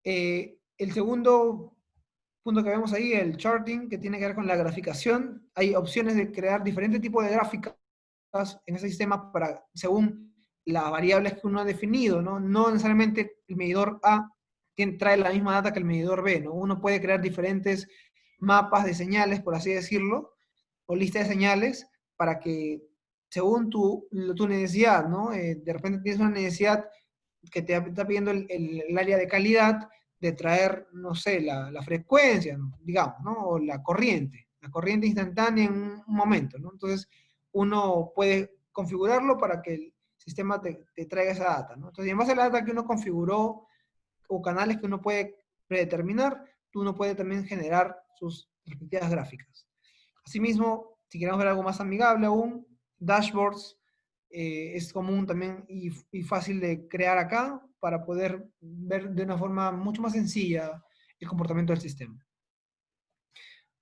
El segundo punto que vemos ahí, el charting, que tiene que ver con la graficación. Hay opciones de crear diferentes tipos de gráficas en ese sistema según las variables que uno ha definido, ¿no? No necesariamente el medidor A trae la misma data que el medidor B, ¿no? Uno puede crear diferentes mapas de señales, por así decirlo, o listas de señales para que según tu necesidad, ¿no? De repente tienes una necesidad que te está pidiendo el área de calidad de traer, no sé, la frecuencia, digamos, ¿no? O la corriente instantánea en un momento, ¿no? Entonces, uno puede configurarlo para que el sistema te traiga esa data, ¿no? Entonces, en base a la data que uno configuró o canales que uno puede predeterminar, uno puede también generar sus respectivas gráficas. Asimismo, si queremos ver algo más amigable aún, dashboards es común también y fácil de crear acá para poder ver de una forma mucho más sencilla el comportamiento del sistema.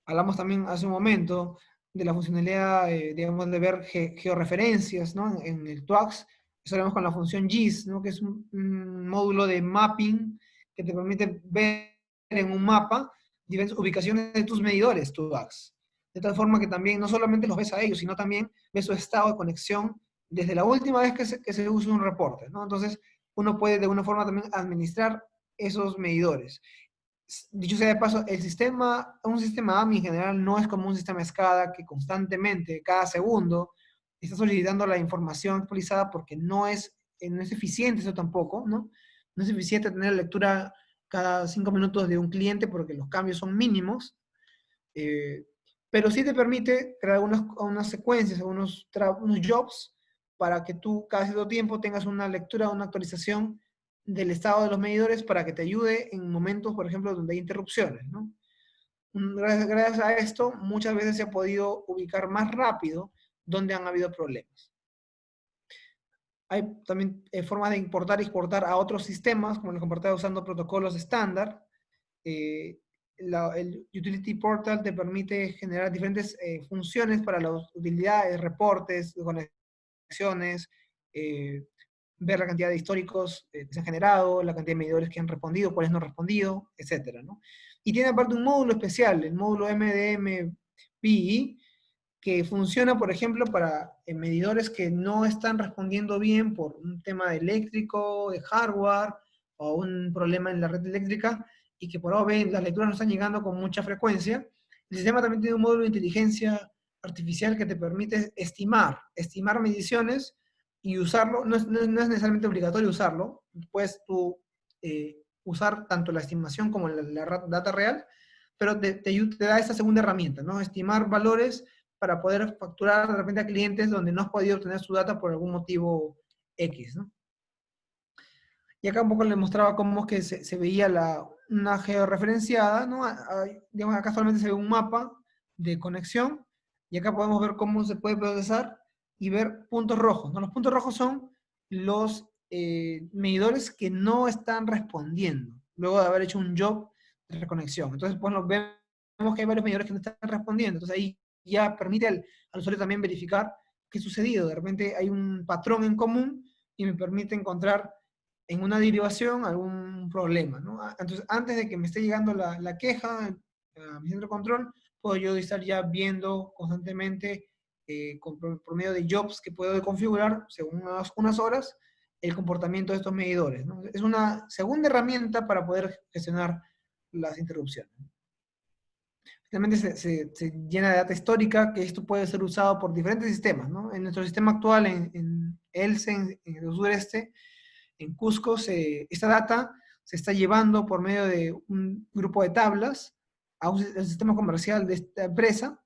Hablamos también hace un momento de la funcionalidad, digamos, de ver georreferencias, ¿no? En el TWACS, eso lo vemos con la función GIS, ¿no? Que es un módulo de mapping que te permite ver en un mapa diferentes ubicaciones de tus medidores TWACS. De tal forma que también no solamente los ves a ellos, sino también ves su estado de conexión desde la última vez que se usa un reporte, ¿no? Entonces, uno puede de alguna forma también administrar esos medidores. Dicho sea de paso, un sistema AMI en general no es como un sistema SCADA que constantemente, cada segundo, está solicitando la información actualizada porque no es eficiente eso tampoco, ¿no? No es eficiente tener lectura cada 5 minutos de un cliente porque los cambios son mínimos, pero sí te permite crear unas secuencias, unos jobs para que tú cada cierto tiempo tengas una lectura, una actualización del estado de los medidores para que te ayude en momentos, por ejemplo, donde hay interrupciones, ¿no? Gracias a esto, muchas veces se ha podido ubicar más rápido donde han habido problemas. Hay también formas de importar y exportar a otros sistemas, como les compartía, usando protocolos estándar. El Utility Portal te permite generar diferentes funciones para las utilidades, reportes, conexiones, ver la cantidad de históricos que se han generado, la cantidad de medidores que han respondido, cuáles no han respondido, etcétera, ¿no? Y tiene aparte un módulo especial, el módulo MDM-PI, que funciona, por ejemplo, para medidores que no están respondiendo bien por un tema de eléctrico, de hardware, o un problema en la red eléctrica, y que por ahora ven, las lecturas no están llegando con mucha frecuencia. El sistema también tiene un módulo de inteligencia artificial que te permite estimar mediciones y usarlo. No es necesariamente obligatorio usarlo. Puedes tú usar tanto la estimación como la data real, pero te da esa segunda herramienta, ¿no? Estimar valores para poder facturar de repente a clientes donde no has podido obtener su data por algún motivo X, ¿no? Y acá un poco le mostraba cómo es que se veía una georreferenciada, ¿no? Digamos, acá solamente se ve un mapa de conexión, y acá podemos ver cómo se puede procesar y ver puntos rojos, ¿no? Los puntos rojos son los medidores que no están respondiendo, luego de haber hecho un job de reconexión. Entonces, pues vemos que hay varios medidores que no están respondiendo, entonces ahí ya permite al usuario también verificar qué ha sucedido. De repente hay un patrón en común y me permite encontrar en una derivación algún problema, ¿no? Entonces, antes de que me esté llegando la queja a mi centro de control, puedo yo estar ya viendo constantemente, por medio de jobs que puedo configurar según unas horas, el comportamiento de estos medidores, ¿no? Es una segunda herramienta para poder gestionar las interrupciones. Finalmente se llena de data histórica, que esto puede ser usado por diferentes sistemas, ¿no? En nuestro sistema actual, en ELSE, en el sureste, en Cusco, esta data se está llevando por medio de un grupo de tablas al sistema comercial de esta empresa,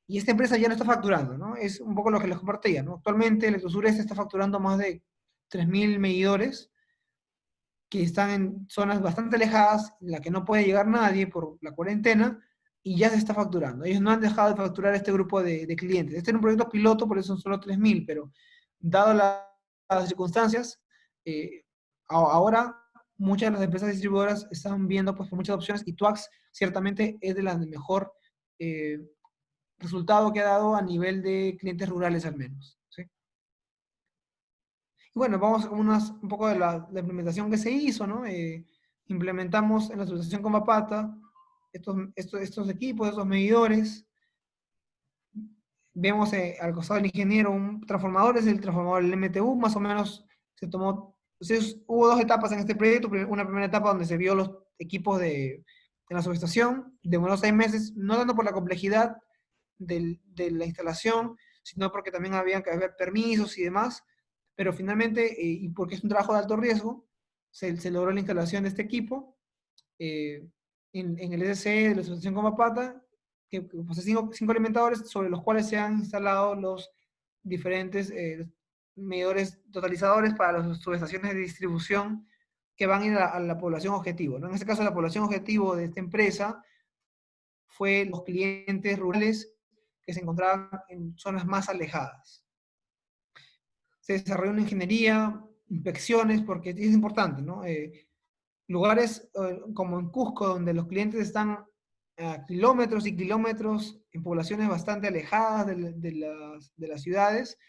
y esta empresa ya no está facturando, ¿no? Es un poco lo que les compartía, ¿no? Actualmente Electrosureste está facturando más de 3.000 medidores que están en zonas bastante alejadas, en las que no puede llegar nadie por la cuarentena, y ya se está facturando. Ellos no han dejado de facturar este grupo de clientes. Este es un proyecto piloto, por eso son solo 3.000, pero dado las circunstancias, ahora muchas de las empresas distribuidoras están viendo pues, por muchas opciones, y Twax ciertamente es de las de mejor resultado que ha dado a nivel de clientes rurales al menos, ¿sí? Y bueno, vamos a un poco de la implementación que se hizo, ¿no? Implementamos en la asociación con Mapata estos equipos, estos medidores. Vemos al costado del ingeniero un transformador, es el transformador del MTU, más o menos se tomó. Entonces, hubo dos etapas en este proyecto. Una primera etapa donde se vio los equipos de la subestación, demoró 6 meses, no tanto por la complejidad de la instalación, sino porque también había que haber permisos y demás, pero finalmente, y porque es un trabajo de alto riesgo, se logró la instalación de este equipo en el SCE de la Asociación Comapata, que posee 5 alimentadores sobre los cuales se han instalado los diferentes medidores totalizadores para las subestaciones de distribución que van a ir a la población objetivo, ¿no? En este caso, la población objetivo de esta empresa fue los clientes rurales que se encontraban en zonas más alejadas. Se desarrolló una ingeniería, inspecciones, porque es importante, ¿no? Lugares como en Cusco, donde los clientes están a kilómetros y kilómetros, en poblaciones bastante alejadas de las ciudades,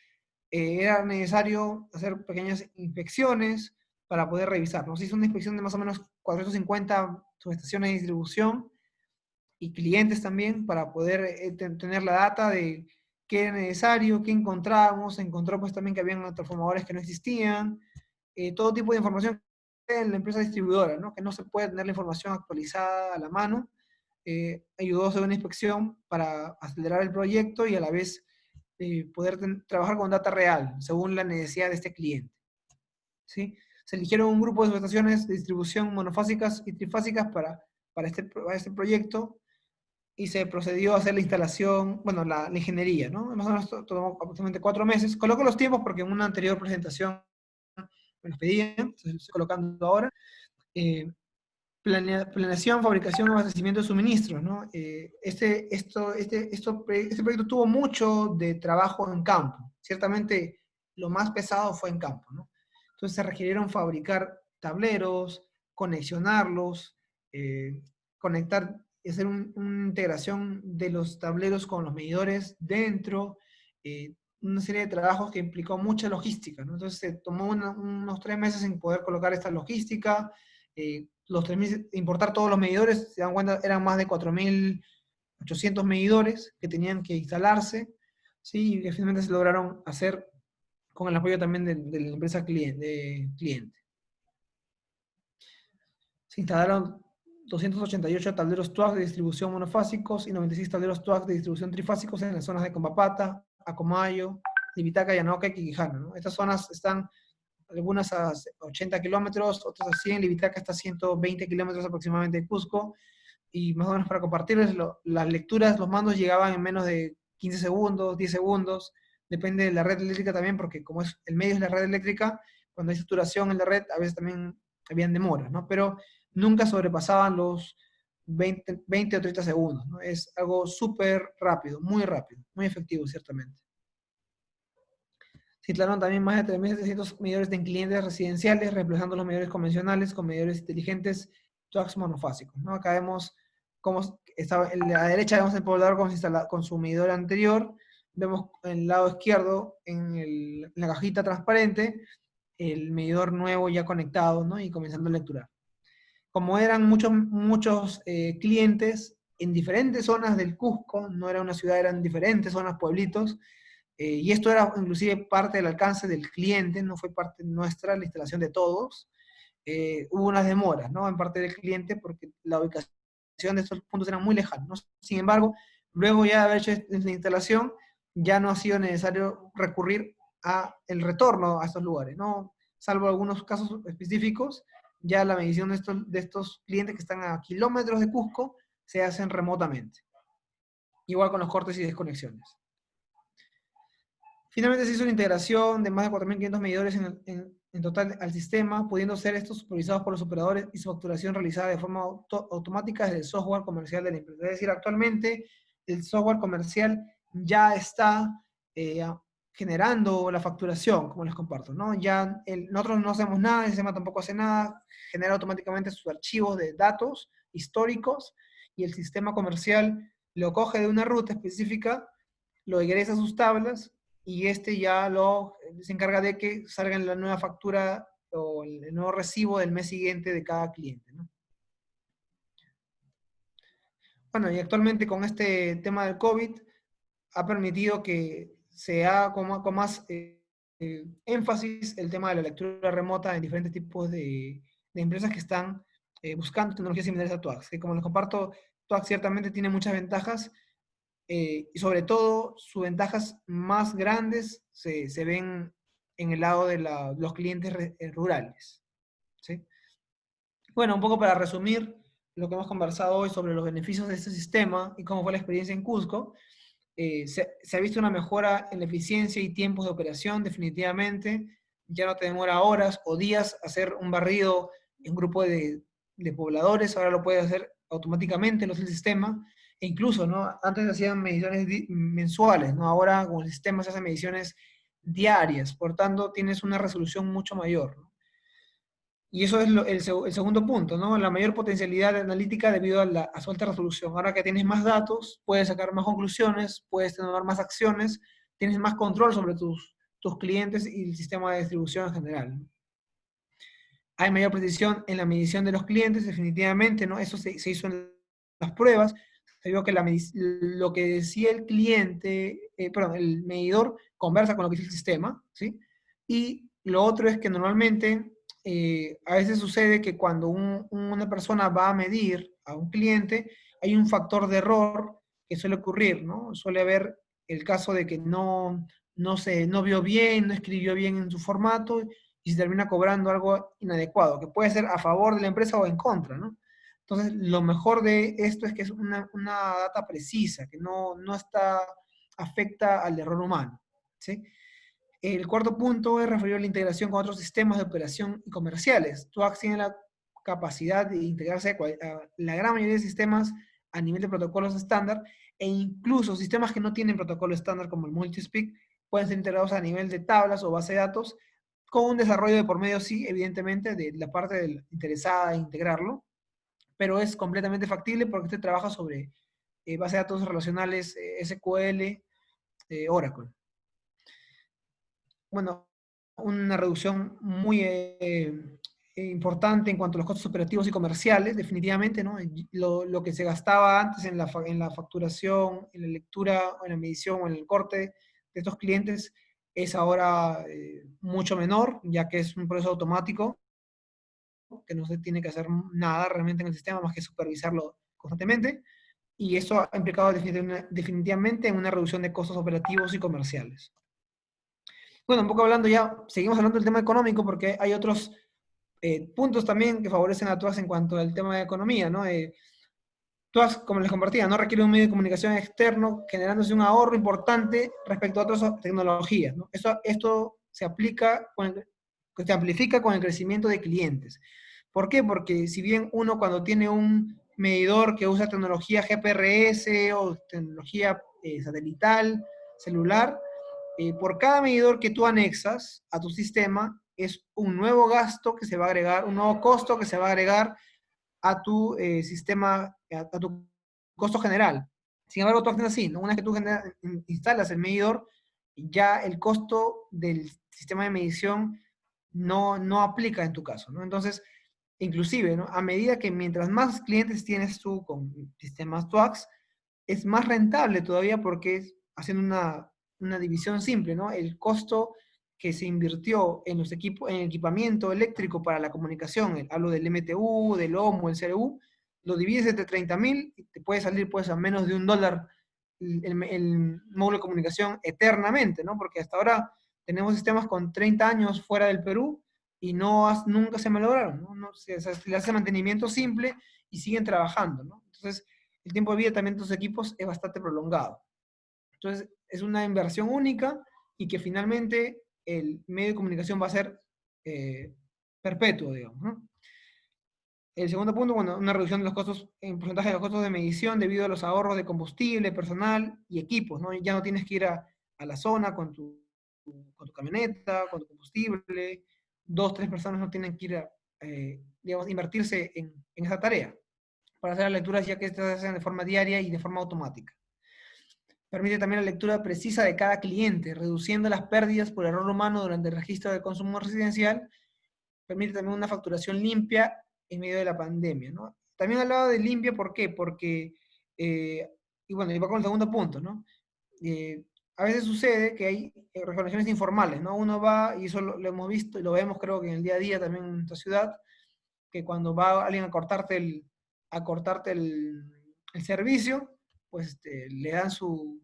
era necesario hacer pequeñas inspecciones para poder revisar. Nos hizo una inspección de más o menos 450 subestaciones de distribución y clientes también, para poder tener la data de qué era necesario, qué encontrábamos. Se encontró pues también que habían transformadores que no existían, todo tipo de información en la empresa distribuidora, ¿no? Que no se puede tener la información actualizada a la mano. Ayudó a hacer una inspección para acelerar el proyecto y a la vez poder trabajar con data real, según la necesidad de este cliente, ¿sí? Se eligieron un grupo de subestaciones de distribución monofásicas y trifásicas para este proyecto, y se procedió a hacer la instalación, bueno, la ingeniería, ¿no? Más o menos tomó aproximadamente 4 meses. Coloco los tiempos porque en una anterior presentación me los pedían, entonces lo estoy colocando ahora. Planeación, fabricación y abastecimiento de suministros, ¿no? Este proyecto tuvo mucho de trabajo en campo. Ciertamente lo más pesado fue en campo, ¿no? Entonces se requirieron fabricar tableros, conexionarlos, conectar, hacer una integración de los tableros con los medidores dentro, una serie de trabajos que implicó mucha logística, ¿no? Entonces se tomó unos 3 meses en poder colocar esta logística, los 3.000, importar todos los medidores, se dan cuenta, eran más de 4.800 medidores que tenían que instalarse, ¿sí? Y que finalmente se lograron hacer con el apoyo también de la empresa cliente. Se instalaron 288 tableros TUAC de distribución monofásicos y 96 tableros TUAC de distribución trifásicos en las zonas de Combapata, Acomayo, Libitaca, Yanoca y Quijano, ¿no? Estas zonas están algunas a 80 kilómetros, otras a 100, Libitaca está a 120 kilómetros aproximadamente de Cusco, y más o menos para compartirles, las lecturas, los mandos llegaban en menos de 15 segundos, 10 segundos, depende de la red eléctrica también, porque como es, el medio es la red eléctrica, cuando hay saturación en la red, a veces también habían demoras, ¿no? Pero nunca sobrepasaban los 20 o 30 segundos, ¿no? Es algo súper rápido, muy efectivo, ciertamente. Se instalaron también más de 3.700 medidores de clientes residenciales, reemplazando los medidores convencionales con medidores inteligentes TUACs monofásicos, ¿no? Acá vemos cómo estaba, a la derecha vemos el poblador con su medidor anterior, vemos en el lado izquierdo, en la cajita transparente, el medidor nuevo ya conectado, ¿no? Y comenzando a lecturar. Como eran muchos clientes en diferentes zonas del Cusco, no era una ciudad, eran diferentes zonas, pueblitos, y esto era inclusive parte del alcance del cliente, no fue parte nuestra, la instalación de todos. Hubo unas demoras, ¿no? En parte del cliente porque la ubicación de estos puntos era muy lejana, ¿no? Sin embargo, luego ya de haber hecho la instalación, ya no ha sido necesario recurrir a el retorno a estos lugares, ¿no? Salvo algunos casos específicos, ya la medición de estos clientes que están a kilómetros de Cusco se hacen remotamente. Igual con los cortes y desconexiones. Finalmente se hizo una integración de más de 4.500 medidores en total al sistema, pudiendo ser estos supervisados por los operadores y su facturación realizada de forma automática desde el software comercial de la empresa. Es decir, actualmente el software comercial ya está generando la facturación, como les comparto, ¿no? Ya nosotros no hacemos nada, el sistema tampoco hace nada, genera automáticamente sus archivos de datos históricos y el sistema comercial lo coge de una ruta específica, lo ingresa a sus tablas y ya se encarga de que salga la nueva factura o el nuevo recibo del mes siguiente de cada cliente, ¿no? Bueno, y actualmente con este tema del COVID ha permitido que se haga con más énfasis el tema de la lectura remota en diferentes tipos de empresas que están buscando tecnologías similares a TUAX. Que como les comparto, TUAX ciertamente tiene muchas ventajas, y sobre todo sus ventajas más grandes se ven en el lado de los clientes rurales, ¿sí? Bueno, un poco para resumir lo que hemos conversado hoy sobre los beneficios de este sistema y cómo fue la experiencia en Cusco, se ha visto una mejora en la eficiencia y tiempos de operación definitivamente. Ya no te demora horas o días hacer un barrido en un grupo de pobladores, ahora lo puede hacer automáticamente, lo hace el sistema. E incluso, ¿no? Antes hacían mediciones mensuales, ¿no? Ahora con el sistema se hacen mediciones diarias, por tanto tienes una resolución mucho mayor, ¿no? Y eso es el segundo punto, ¿no? La mayor potencialidad analítica debido a su alta resolución. Ahora que tienes más datos, puedes sacar más conclusiones, puedes tomar más acciones, tienes más control sobre tus clientes y el sistema de distribución en general, ¿no? Hay mayor precisión en la medición de los clientes, definitivamente, ¿no? Eso se hizo en las pruebas. Se vio que lo que decía el cliente, perdón, el medidor conversa con lo que dice el sistema, ¿sí? Y lo otro es que normalmente, a veces sucede que cuando una persona va a medir a un cliente, hay un factor de error que suele ocurrir, ¿no? Suele haber el caso de que no vio bien, no escribió bien en su formato, y se termina cobrando algo inadecuado, que puede ser a favor de la empresa o en contra, ¿no? Entonces, lo mejor de esto es que es una data precisa, que no afecta al error humano, ¿sí? El cuarto punto es referido a la integración con otros sistemas de operación y comerciales. TUAX tiene la capacidad de integrarse a la gran mayoría de sistemas a nivel de protocolos estándar, e incluso sistemas que no tienen protocolo estándar como el multispeak pueden ser integrados a nivel de tablas o base de datos, con un desarrollo de por medio, sí, evidentemente, de la parte interesada en integrarlo, pero es completamente factible porque usted trabaja sobre base de datos relacionales SQL, Oracle. Bueno, una reducción muy importante en cuanto a los costos operativos y comerciales, definitivamente, ¿no? Lo que se gastaba antes en la facturación, en la lectura, en la medición o en el corte de estos clientes es ahora mucho menor, ya que es un proceso automático, que no se tiene que hacer nada realmente en el sistema más que supervisarlo constantemente, y eso ha implicado definitivamente en una reducción de costos operativos y comerciales. Bueno, un poco hablando ya, seguimos hablando del tema económico porque hay otros puntos también que favorecen a TUAS en cuanto al tema de economía, ¿no? TUAS, como les compartía, no requiere un medio de comunicación externo, generándose un ahorro importante respecto a otras tecnologías, ¿no? Esto se aplica, se amplifica con el crecimiento de clientes. ¿Por qué? Porque si bien uno cuando tiene un medidor que usa tecnología GPRS o tecnología satelital, celular, por cada medidor que tú anexas a tu sistema, es un nuevo gasto que se va a agregar, un nuevo costo que se va a agregar a tu sistema, a tu costo general. Sin embargo, tú haces así, ¿no? Una vez que tú instalas el medidor, ya el costo del sistema de medición no aplica en tu caso, ¿no? Entonces, inclusive, ¿no? A medida que mientras más clientes tienes tú con sistemas TWACS, es más rentable todavía porque es haciendo una división simple, ¿no? El costo que se invirtió en los equipos, en equipamiento eléctrico para la comunicación, hablo del MTU, del OMO, el CRU, lo divides entre 30.000 y te puede salir pues a menos de $1 el módulo de comunicación eternamente, ¿no? Porque hasta ahora tenemos sistemas con 30 años fuera del Perú y nunca se malograron, ¿no? Se le hace mantenimiento simple y siguen trabajando, ¿no? Entonces, el tiempo de vida también de estos equipos es bastante prolongado. Entonces, es una inversión única y que finalmente el medio de comunicación va a ser perpetuo, digamos, ¿no? El segundo punto, bueno, una reducción de los costos, en porcentaje de los costos de medición debido a los ahorros de combustible, personal y equipos, ¿no? Ya no tienes que ir a la zona con tu camioneta, con tu combustible, dos, tres personas no tienen que ir a, digamos, invertirse en esa tarea para hacer las lecturas ya que estas se hacen de forma diaria y de forma automática. Permite también la lectura precisa de cada cliente, reduciendo las pérdidas por error humano durante el registro de consumo residencial. Permite también una facturación limpia en medio de la pandemia, ¿no? También hablaba de limpia, ¿por qué? Porque, y bueno, y va con el segundo punto, ¿no? A veces sucede que hay recolecciones informales, ¿no? Uno va, y eso lo hemos visto y lo vemos creo que en el día a día también en nuestra ciudad, que cuando va alguien a cortarte el servicio, pues le dan su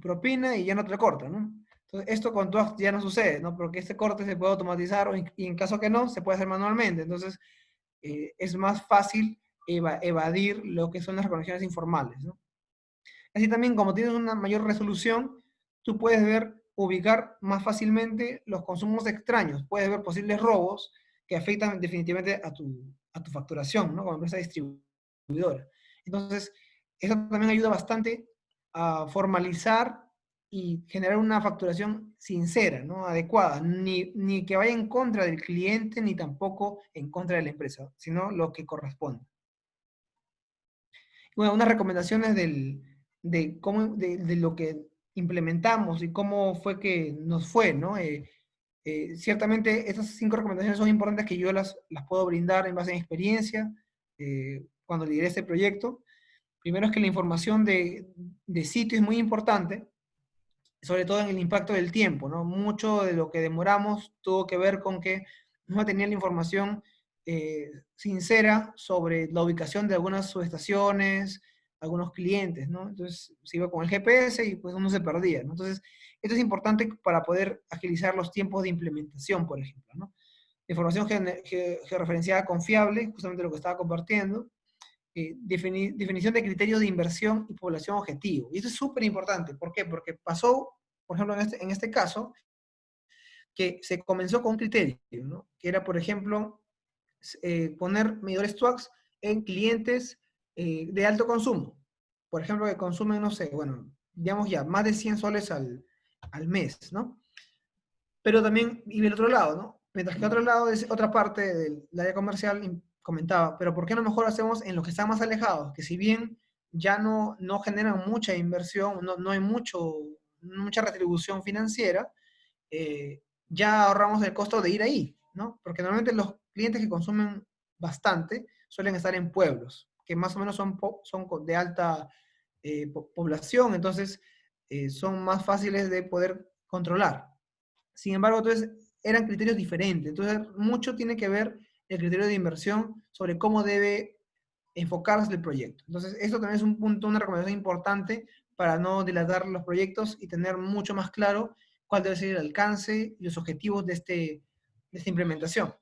propina y ya no te lo cortan, ¿no? Entonces, esto con TUAX ya no sucede, ¿no? Porque este corte se puede automatizar y en caso que no, se puede hacer manualmente. Entonces, es más fácil evadir lo que son las reconexiones informales, ¿no? Así también, como tienes una mayor resolución, tú puedes ubicar más fácilmente los consumos extraños, puedes ver posibles robos que afectan definitivamente a tu facturación, ¿no? Como empresa distribuidora. Entonces, eso también ayuda bastante a formalizar y generar una facturación sincera, ¿no? Adecuada, ni que vaya en contra del cliente, ni tampoco en contra de la empresa, sino lo que corresponde. Bueno, unas recomendaciones de lo que implementamos y cómo fue que nos fue, ¿no? Ciertamente estas 5 recomendaciones son importantes que yo las puedo brindar en base a mi experiencia cuando lideré este proyecto. Primero es que la información de sitio es muy importante, sobre todo en el impacto del tiempo, ¿no? Mucho de lo que demoramos tuvo que ver con que no tenía la información sincera sobre la ubicación de algunas subestaciones, algunos clientes, ¿no? Entonces se iba con el GPS y pues uno se perdía, ¿no? Entonces, esto es importante para poder agilizar los tiempos de implementación, por ejemplo, ¿no? Información georreferenciada confiable, justamente lo que estaba compartiendo, definición de criterios de inversión y población objetivo. Y eso es súper importante. ¿Por qué? Porque pasó, por ejemplo, en este caso, que se comenzó con un criterio, ¿no? Que era, por ejemplo, poner medidores TWACS en clientes de alto consumo. Por ejemplo, que consumen, no sé, bueno, digamos ya, más de 100 soles al mes, ¿no? Pero también, y del otro lado, ¿no? Mientras que otro lado, es otra parte del área comercial comentaba, pero ¿por qué no mejor hacemos en los que están más alejados? Que si bien ya no generan mucha inversión, no hay mucha retribución financiera, ya ahorramos el costo de ir ahí, ¿no? Porque normalmente los clientes que consumen bastante suelen estar en pueblos, que más o menos son de alta población, entonces son más fáciles de poder controlar. Sin embargo, entonces eran criterios diferentes. Entonces, mucho tiene que ver el criterio de inversión sobre cómo debe enfocarse el proyecto. Entonces, esto también es un punto, una recomendación importante para no dilatar los proyectos y tener mucho más claro cuál debe ser el alcance y los objetivos de esta implementación.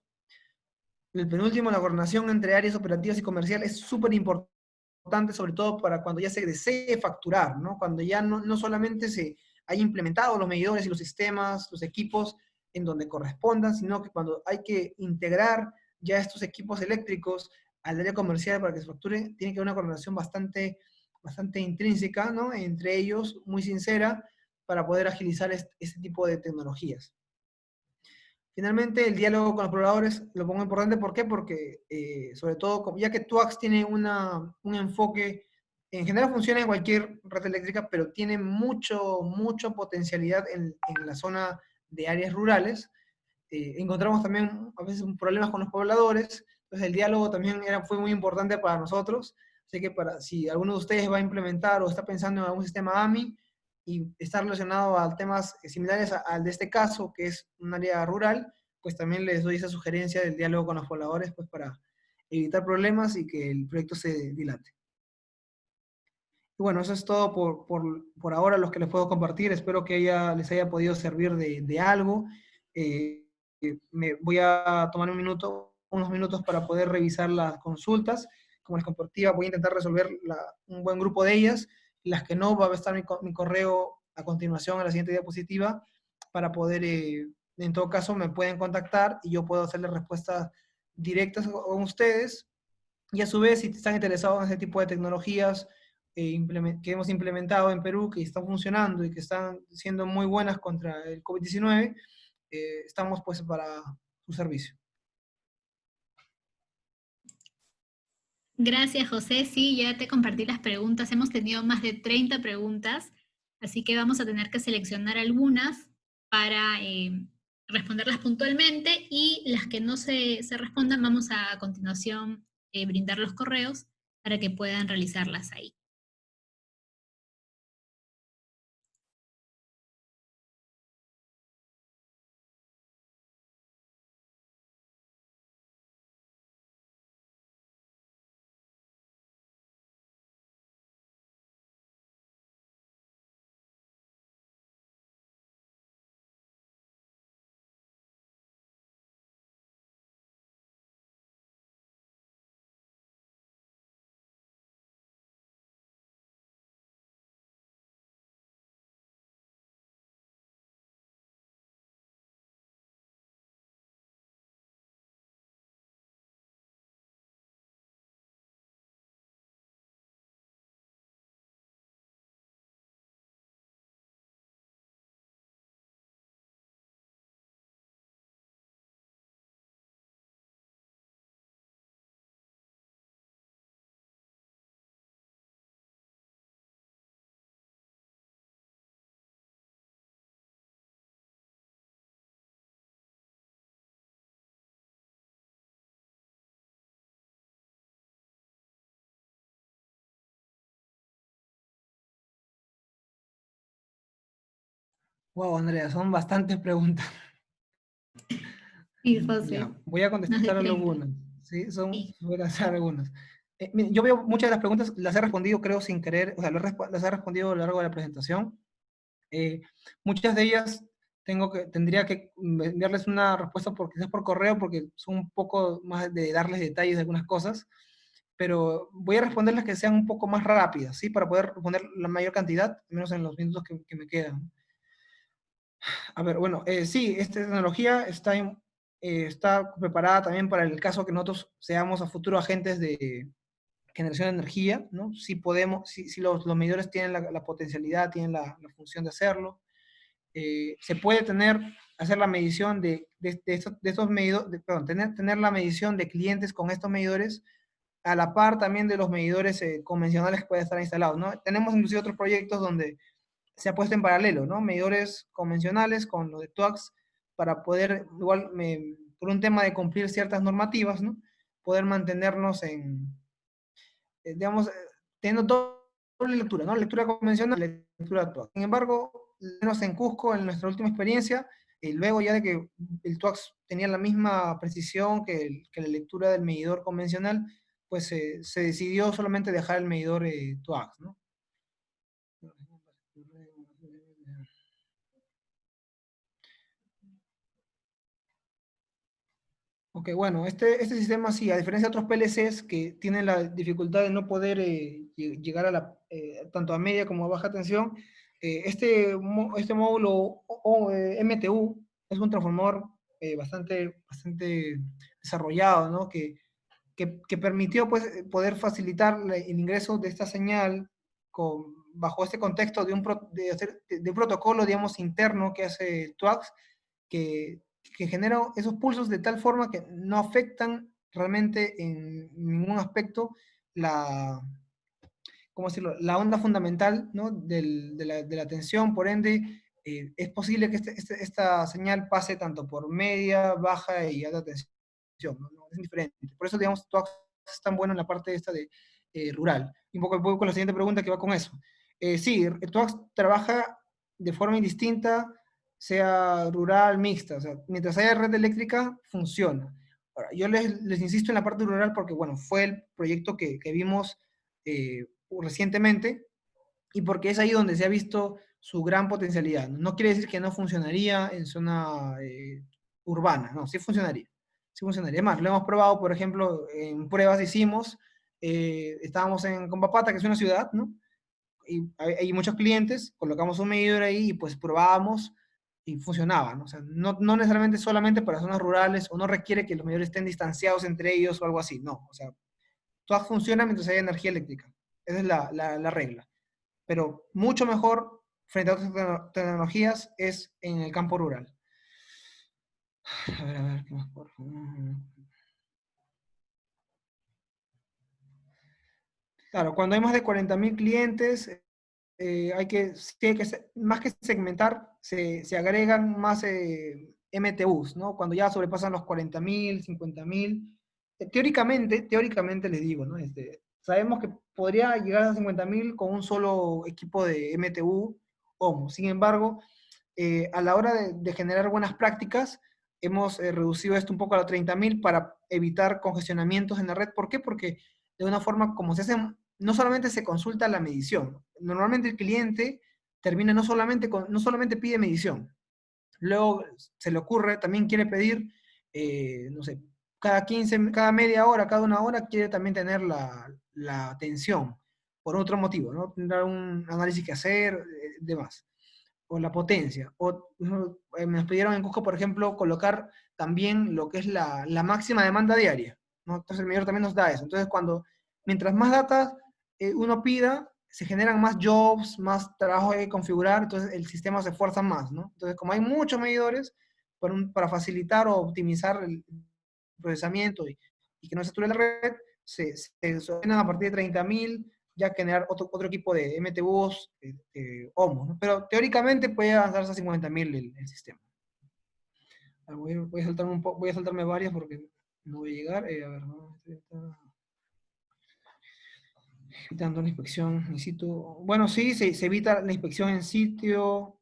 El penúltimo, la coordinación entre áreas operativas y comerciales es súper importante, sobre todo para cuando ya se desee facturar, ¿no? Cuando ya no solamente se haya implementado los medidores y los sistemas, los equipos en donde correspondan, sino que cuando hay que integrar ya estos equipos eléctricos al área comercial para que se facture, tiene que haber una coordinación bastante intrínseca, ¿no? Entre ellos, muy sincera, para poder agilizar este tipo de tecnologías. Finalmente, el diálogo con los pobladores lo pongo importante. ¿Por qué? Porque, sobre todo, ya que TWACS tiene un enfoque, en general funciona en cualquier red eléctrica, pero tiene mucha potencialidad en la zona de áreas rurales. Encontramos también a veces problemas con los pobladores, entonces el diálogo también fue muy importante para nosotros. Así que si alguno de ustedes va a implementar o está pensando en algún sistema AMI, y está relacionado a temas similares al de este caso, que es un área rural, pues también les doy esa sugerencia del diálogo con los pobladores, pues para evitar problemas y que el proyecto se dilate. Y bueno, eso es todo por ahora los que les puedo compartir. Espero que les haya podido servir de algo. Me voy a tomar unos minutos para poder revisar las consultas. Como les compartía, voy a intentar resolver un buen grupo de ellas. Las que no, va a estar mi correo a continuación en la siguiente diapositiva para poder, en todo caso, me pueden contactar y yo puedo hacerles respuestas directas con ustedes. Y a su vez, si están interesados en ese tipo de tecnologías que hemos implementado en Perú, que están funcionando y que están siendo muy buenas contra el COVID-19, estamos pues para su servicio. Gracias, José. Sí, ya te compartí las preguntas. Hemos tenido más de 30 preguntas, así que vamos a tener que seleccionar algunas para responderlas puntualmente, y las que no se respondan vamos a continuación brindar los correos para que puedan realizarlas ahí. Wow, Andrea, son bastantes preguntas. Sí, José, Ya, voy a más de contestar 30. algunas. ¿Sí? Sí. Voy a hacer algunas. Miren, yo veo muchas de las preguntas, las he respondido, creo, sin querer, o sea, las he respondido a lo largo de la presentación. Muchas de ellas tendría que enviarles una respuesta quizás por correo, porque son un poco más de darles detalles de algunas cosas, pero voy a responderlas que sean un poco más rápidas, ¿sí? Para poder responder la mayor cantidad, al menos en los minutos que me quedan. A ver, bueno, sí, esta tecnología está está preparada también para el caso que nosotros seamos a futuro agentes de generación de energía, ¿no? Si podemos, si los medidores tienen la potencialidad, tienen la función de hacerlo. Se puede hacer la medición de estos medidores, perdón, tener la medición de clientes con estos medidores a la par también de los medidores convencionales que pueden estar instalados, ¿no? Tenemos inclusive otros proyectos donde se ha puesto en paralelo, ¿no? Medidores convencionales con los de TUACS para poder, igual, por un tema de cumplir ciertas normativas, ¿no? Poder mantenernos digamos, teniendo doble lectura, ¿no? Lectura convencional y lectura actual. Sin embargo, menos en Cusco, en nuestra última experiencia, luego ya de que el TUACS tenía la misma precisión que la lectura del medidor convencional, pues se decidió solamente dejar el medidor TUACS, ¿no? Ok, bueno, este sistema sí, a diferencia de otros PLCs que tienen la dificultad de no poder llegar a tanto a media como a baja tensión, este módulo MTU es un transformador bastante desarrollado, ¿no? Que permitió pues, poder facilitar el ingreso de esta señal bajo este contexto de un protocolo, digamos, interno que hace TUACS, que, que genera esos pulsos de tal forma que no afectan realmente en ningún aspecto la, ¿cómo decirlo? La onda fundamental, ¿no? De la tensión. Por ende, es posible que esta señal pase tanto por media, baja y alta tensión, ¿no? No, es diferente. Por eso, digamos, TUAX es tan bueno en la parte esta de rural. Y un poco voy con la siguiente pregunta que va con eso. Sí, TUAX trabaja de forma indistinta, sea rural, mixta. O sea, mientras haya red eléctrica, funciona. Ahora, yo les insisto en la parte rural porque, bueno, fue el proyecto que vimos recientemente, y porque es ahí donde se ha visto su gran potencialidad. No quiere decir que no funcionaría en zona urbana, no, sí funcionaría. Sí funcionaría. Además, lo hemos probado, por ejemplo, en pruebas hicimos, estábamos en Compapata, que es una ciudad, ¿no? Y hay muchos clientes, colocamos un medidor ahí y pues probábamos y funcionaba, ¿no? O sea, no necesariamente solamente para zonas rurales, o no requiere que los medidores estén distanciados entre ellos o algo así, no. O sea, todo funciona mientras haya energía eléctrica. Esa es la regla. Pero mucho mejor frente a otras tecnologías es en el campo rural. A ver, ¿qué más por favor? Claro, cuando hay más de 40.000 clientes, más que segmentar, se agregan más MTUs, ¿no? Cuando ya sobrepasan los 40.000, 50.000. Teóricamente les digo, ¿no? Sabemos que podría llegar a 50.000 con un solo equipo de MTU OMO. Sin embargo, a la hora de generar buenas prácticas, hemos reducido esto un poco a los 30.000 para evitar congestionamientos en la red. ¿Por qué? Porque de una forma como se hace, no solamente se consulta la medición. Normalmente el cliente termina no solamente pide medición, luego se le ocurre, también quiere pedir, no sé, cada media hora, cada una hora, quiere también tener la atención por otro motivo, ¿no? Tendrá un análisis que hacer, demás. O la potencia. Nos pidieron en Cusco, por ejemplo, colocar también lo que es la máxima demanda diaria, ¿no? Entonces el medidor también nos da eso. Entonces, mientras más datos uno pida, se generan más jobs, más trabajo de configurar, entonces el sistema se esfuerza más, ¿no? Entonces, como hay muchos medidores, para facilitar o optimizar el procesamiento y que no se sature la red, se ordenan a partir de 30.000, ya generar otro equipo de MTUs OMO, ¿no? Pero teóricamente puede avanzarse a 50.000 el sistema. Voy a saltarme voy a saltarme varias porque no voy a llegar. A ver, ¿no? Evitando la inspección in situ. Bueno, sí, se evita la inspección en sitio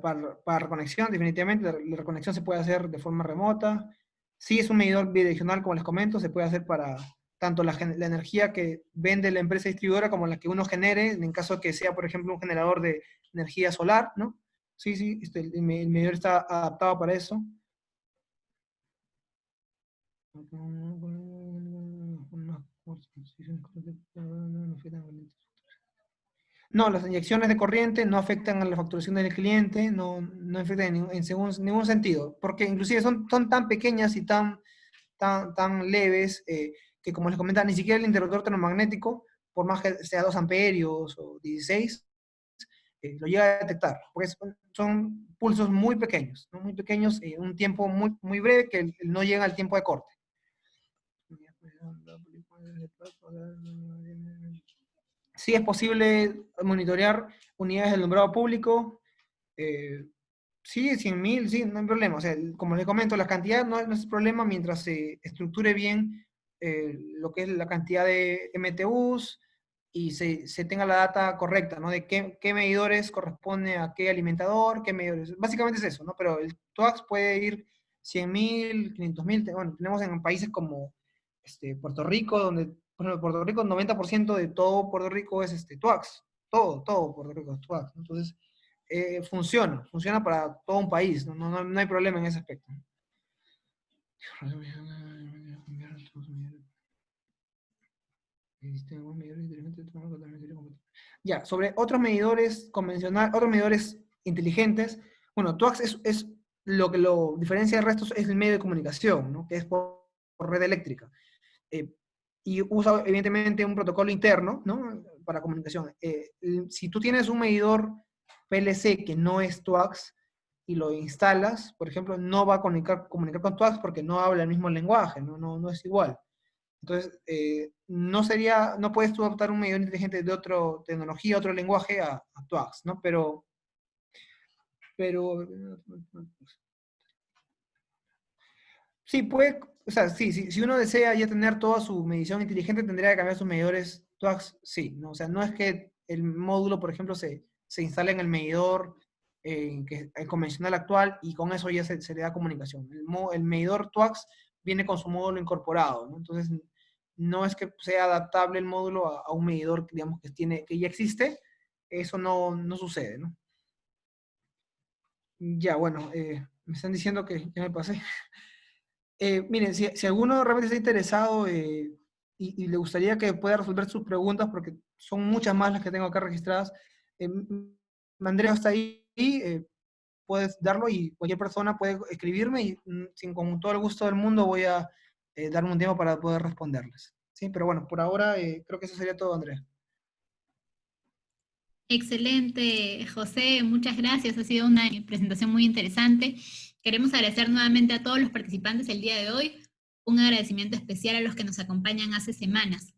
para reconexión, definitivamente. La reconexión se puede hacer de forma remota. Sí, es un medidor bidireccional, como les comento, se puede hacer para tanto la energía que vende la empresa distribuidora como la que uno genere, en caso que sea, por ejemplo, un generador de energía solar, ¿no? Sí, sí, el medidor está adaptado para eso. No, las inyecciones de corriente no afectan a la facturación del cliente, no afectan ningún sentido, porque inclusive son tan pequeñas y tan leves que, como les comentaba, ni siquiera el interruptor termomagnético, por más que sea 2 amperios o 16, lo llega a detectar, porque son pulsos muy pequeños, ¿no? Muy pequeños, en un tiempo muy breve que no llega al tiempo de corte. Sí es posible monitorear unidades del alumbrado público, sí, 100.000, sí, no hay problema. O sea, como les comento, la cantidad no es problema mientras se estructure bien lo que es la cantidad de MTUs y se tenga la data correcta, ¿no? De qué medidores corresponde a qué alimentador, qué medidores. Básicamente es eso, ¿no? Pero el TUAX puede ir 100.000, 500.000. Bueno, tenemos en países como Puerto Rico, donde, por ejemplo, Puerto Rico, el 90% de todo Puerto Rico es TUAX. Todo Puerto Rico es TUAX, ¿no? Entonces, funciona para todo un país, no hay problema en ese aspecto. Ya, sobre otros medidores convencionales, otros medidores inteligentes, bueno, TUAX es lo que lo diferencia del resto, es el medio de comunicación, ¿no? Que es por red eléctrica. Y usa evidentemente un protocolo interno, ¿no? Para comunicación. Si tú tienes un medidor PLC que no es TUAX y lo instalas, por ejemplo, no va a comunicar con TUAX porque no habla el mismo lenguaje, no es igual. Entonces, no puedes tú adaptar un medidor inteligente de otra tecnología, otro lenguaje a TUAX, ¿no? Pero sí, o sea, sí, si uno desea ya tener toda su medición inteligente, tendría que cambiar sus medidores TUAX, sí, ¿no? O sea, no es que el módulo, por ejemplo, se instale en el medidor el convencional actual y con eso ya se le da comunicación. El medidor TUAX viene con su módulo incorporado, ¿no? Entonces, no es que sea adaptable el módulo a un medidor, digamos, que ya existe, eso no sucede, ¿no? Ya, bueno, me están diciendo que ya me pasé. Miren, si alguno realmente está interesado y le gustaría que pueda resolver sus preguntas, porque son muchas más las que tengo acá registradas, Andrea está ahí, puedes darlo y cualquier persona puede escribirme y con todo el gusto del mundo voy a darme un tiempo para poder responderles. ¿Sí? Pero bueno, por ahora creo que eso sería todo, Andrea. Excelente, José, muchas gracias. Ha sido una presentación muy interesante. Queremos agradecer nuevamente a todos los participantes el día de hoy. Un agradecimiento especial a los que nos acompañan hace semanas.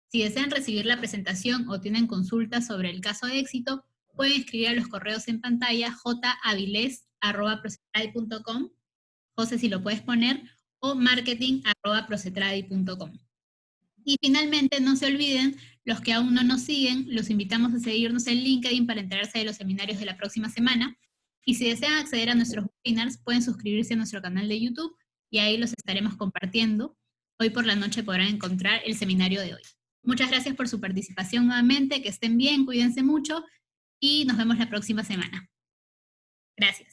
Si desean recibir la presentación o tienen consultas sobre el caso de éxito, pueden escribir a los correos en pantalla javiles@procetradi.com, José, si lo puedes poner, o marketing@procetradi.com. Y finalmente, no se olviden, los que aún no nos siguen, los invitamos a seguirnos en LinkedIn para enterarse de los seminarios de la próxima semana. Y si desean acceder a nuestros webinars, pueden suscribirse a nuestro canal de YouTube y ahí los estaremos compartiendo. Hoy por la noche podrán encontrar el seminario de hoy. Muchas gracias por su participación nuevamente, que estén bien, cuídense mucho y nos vemos la próxima semana. Gracias.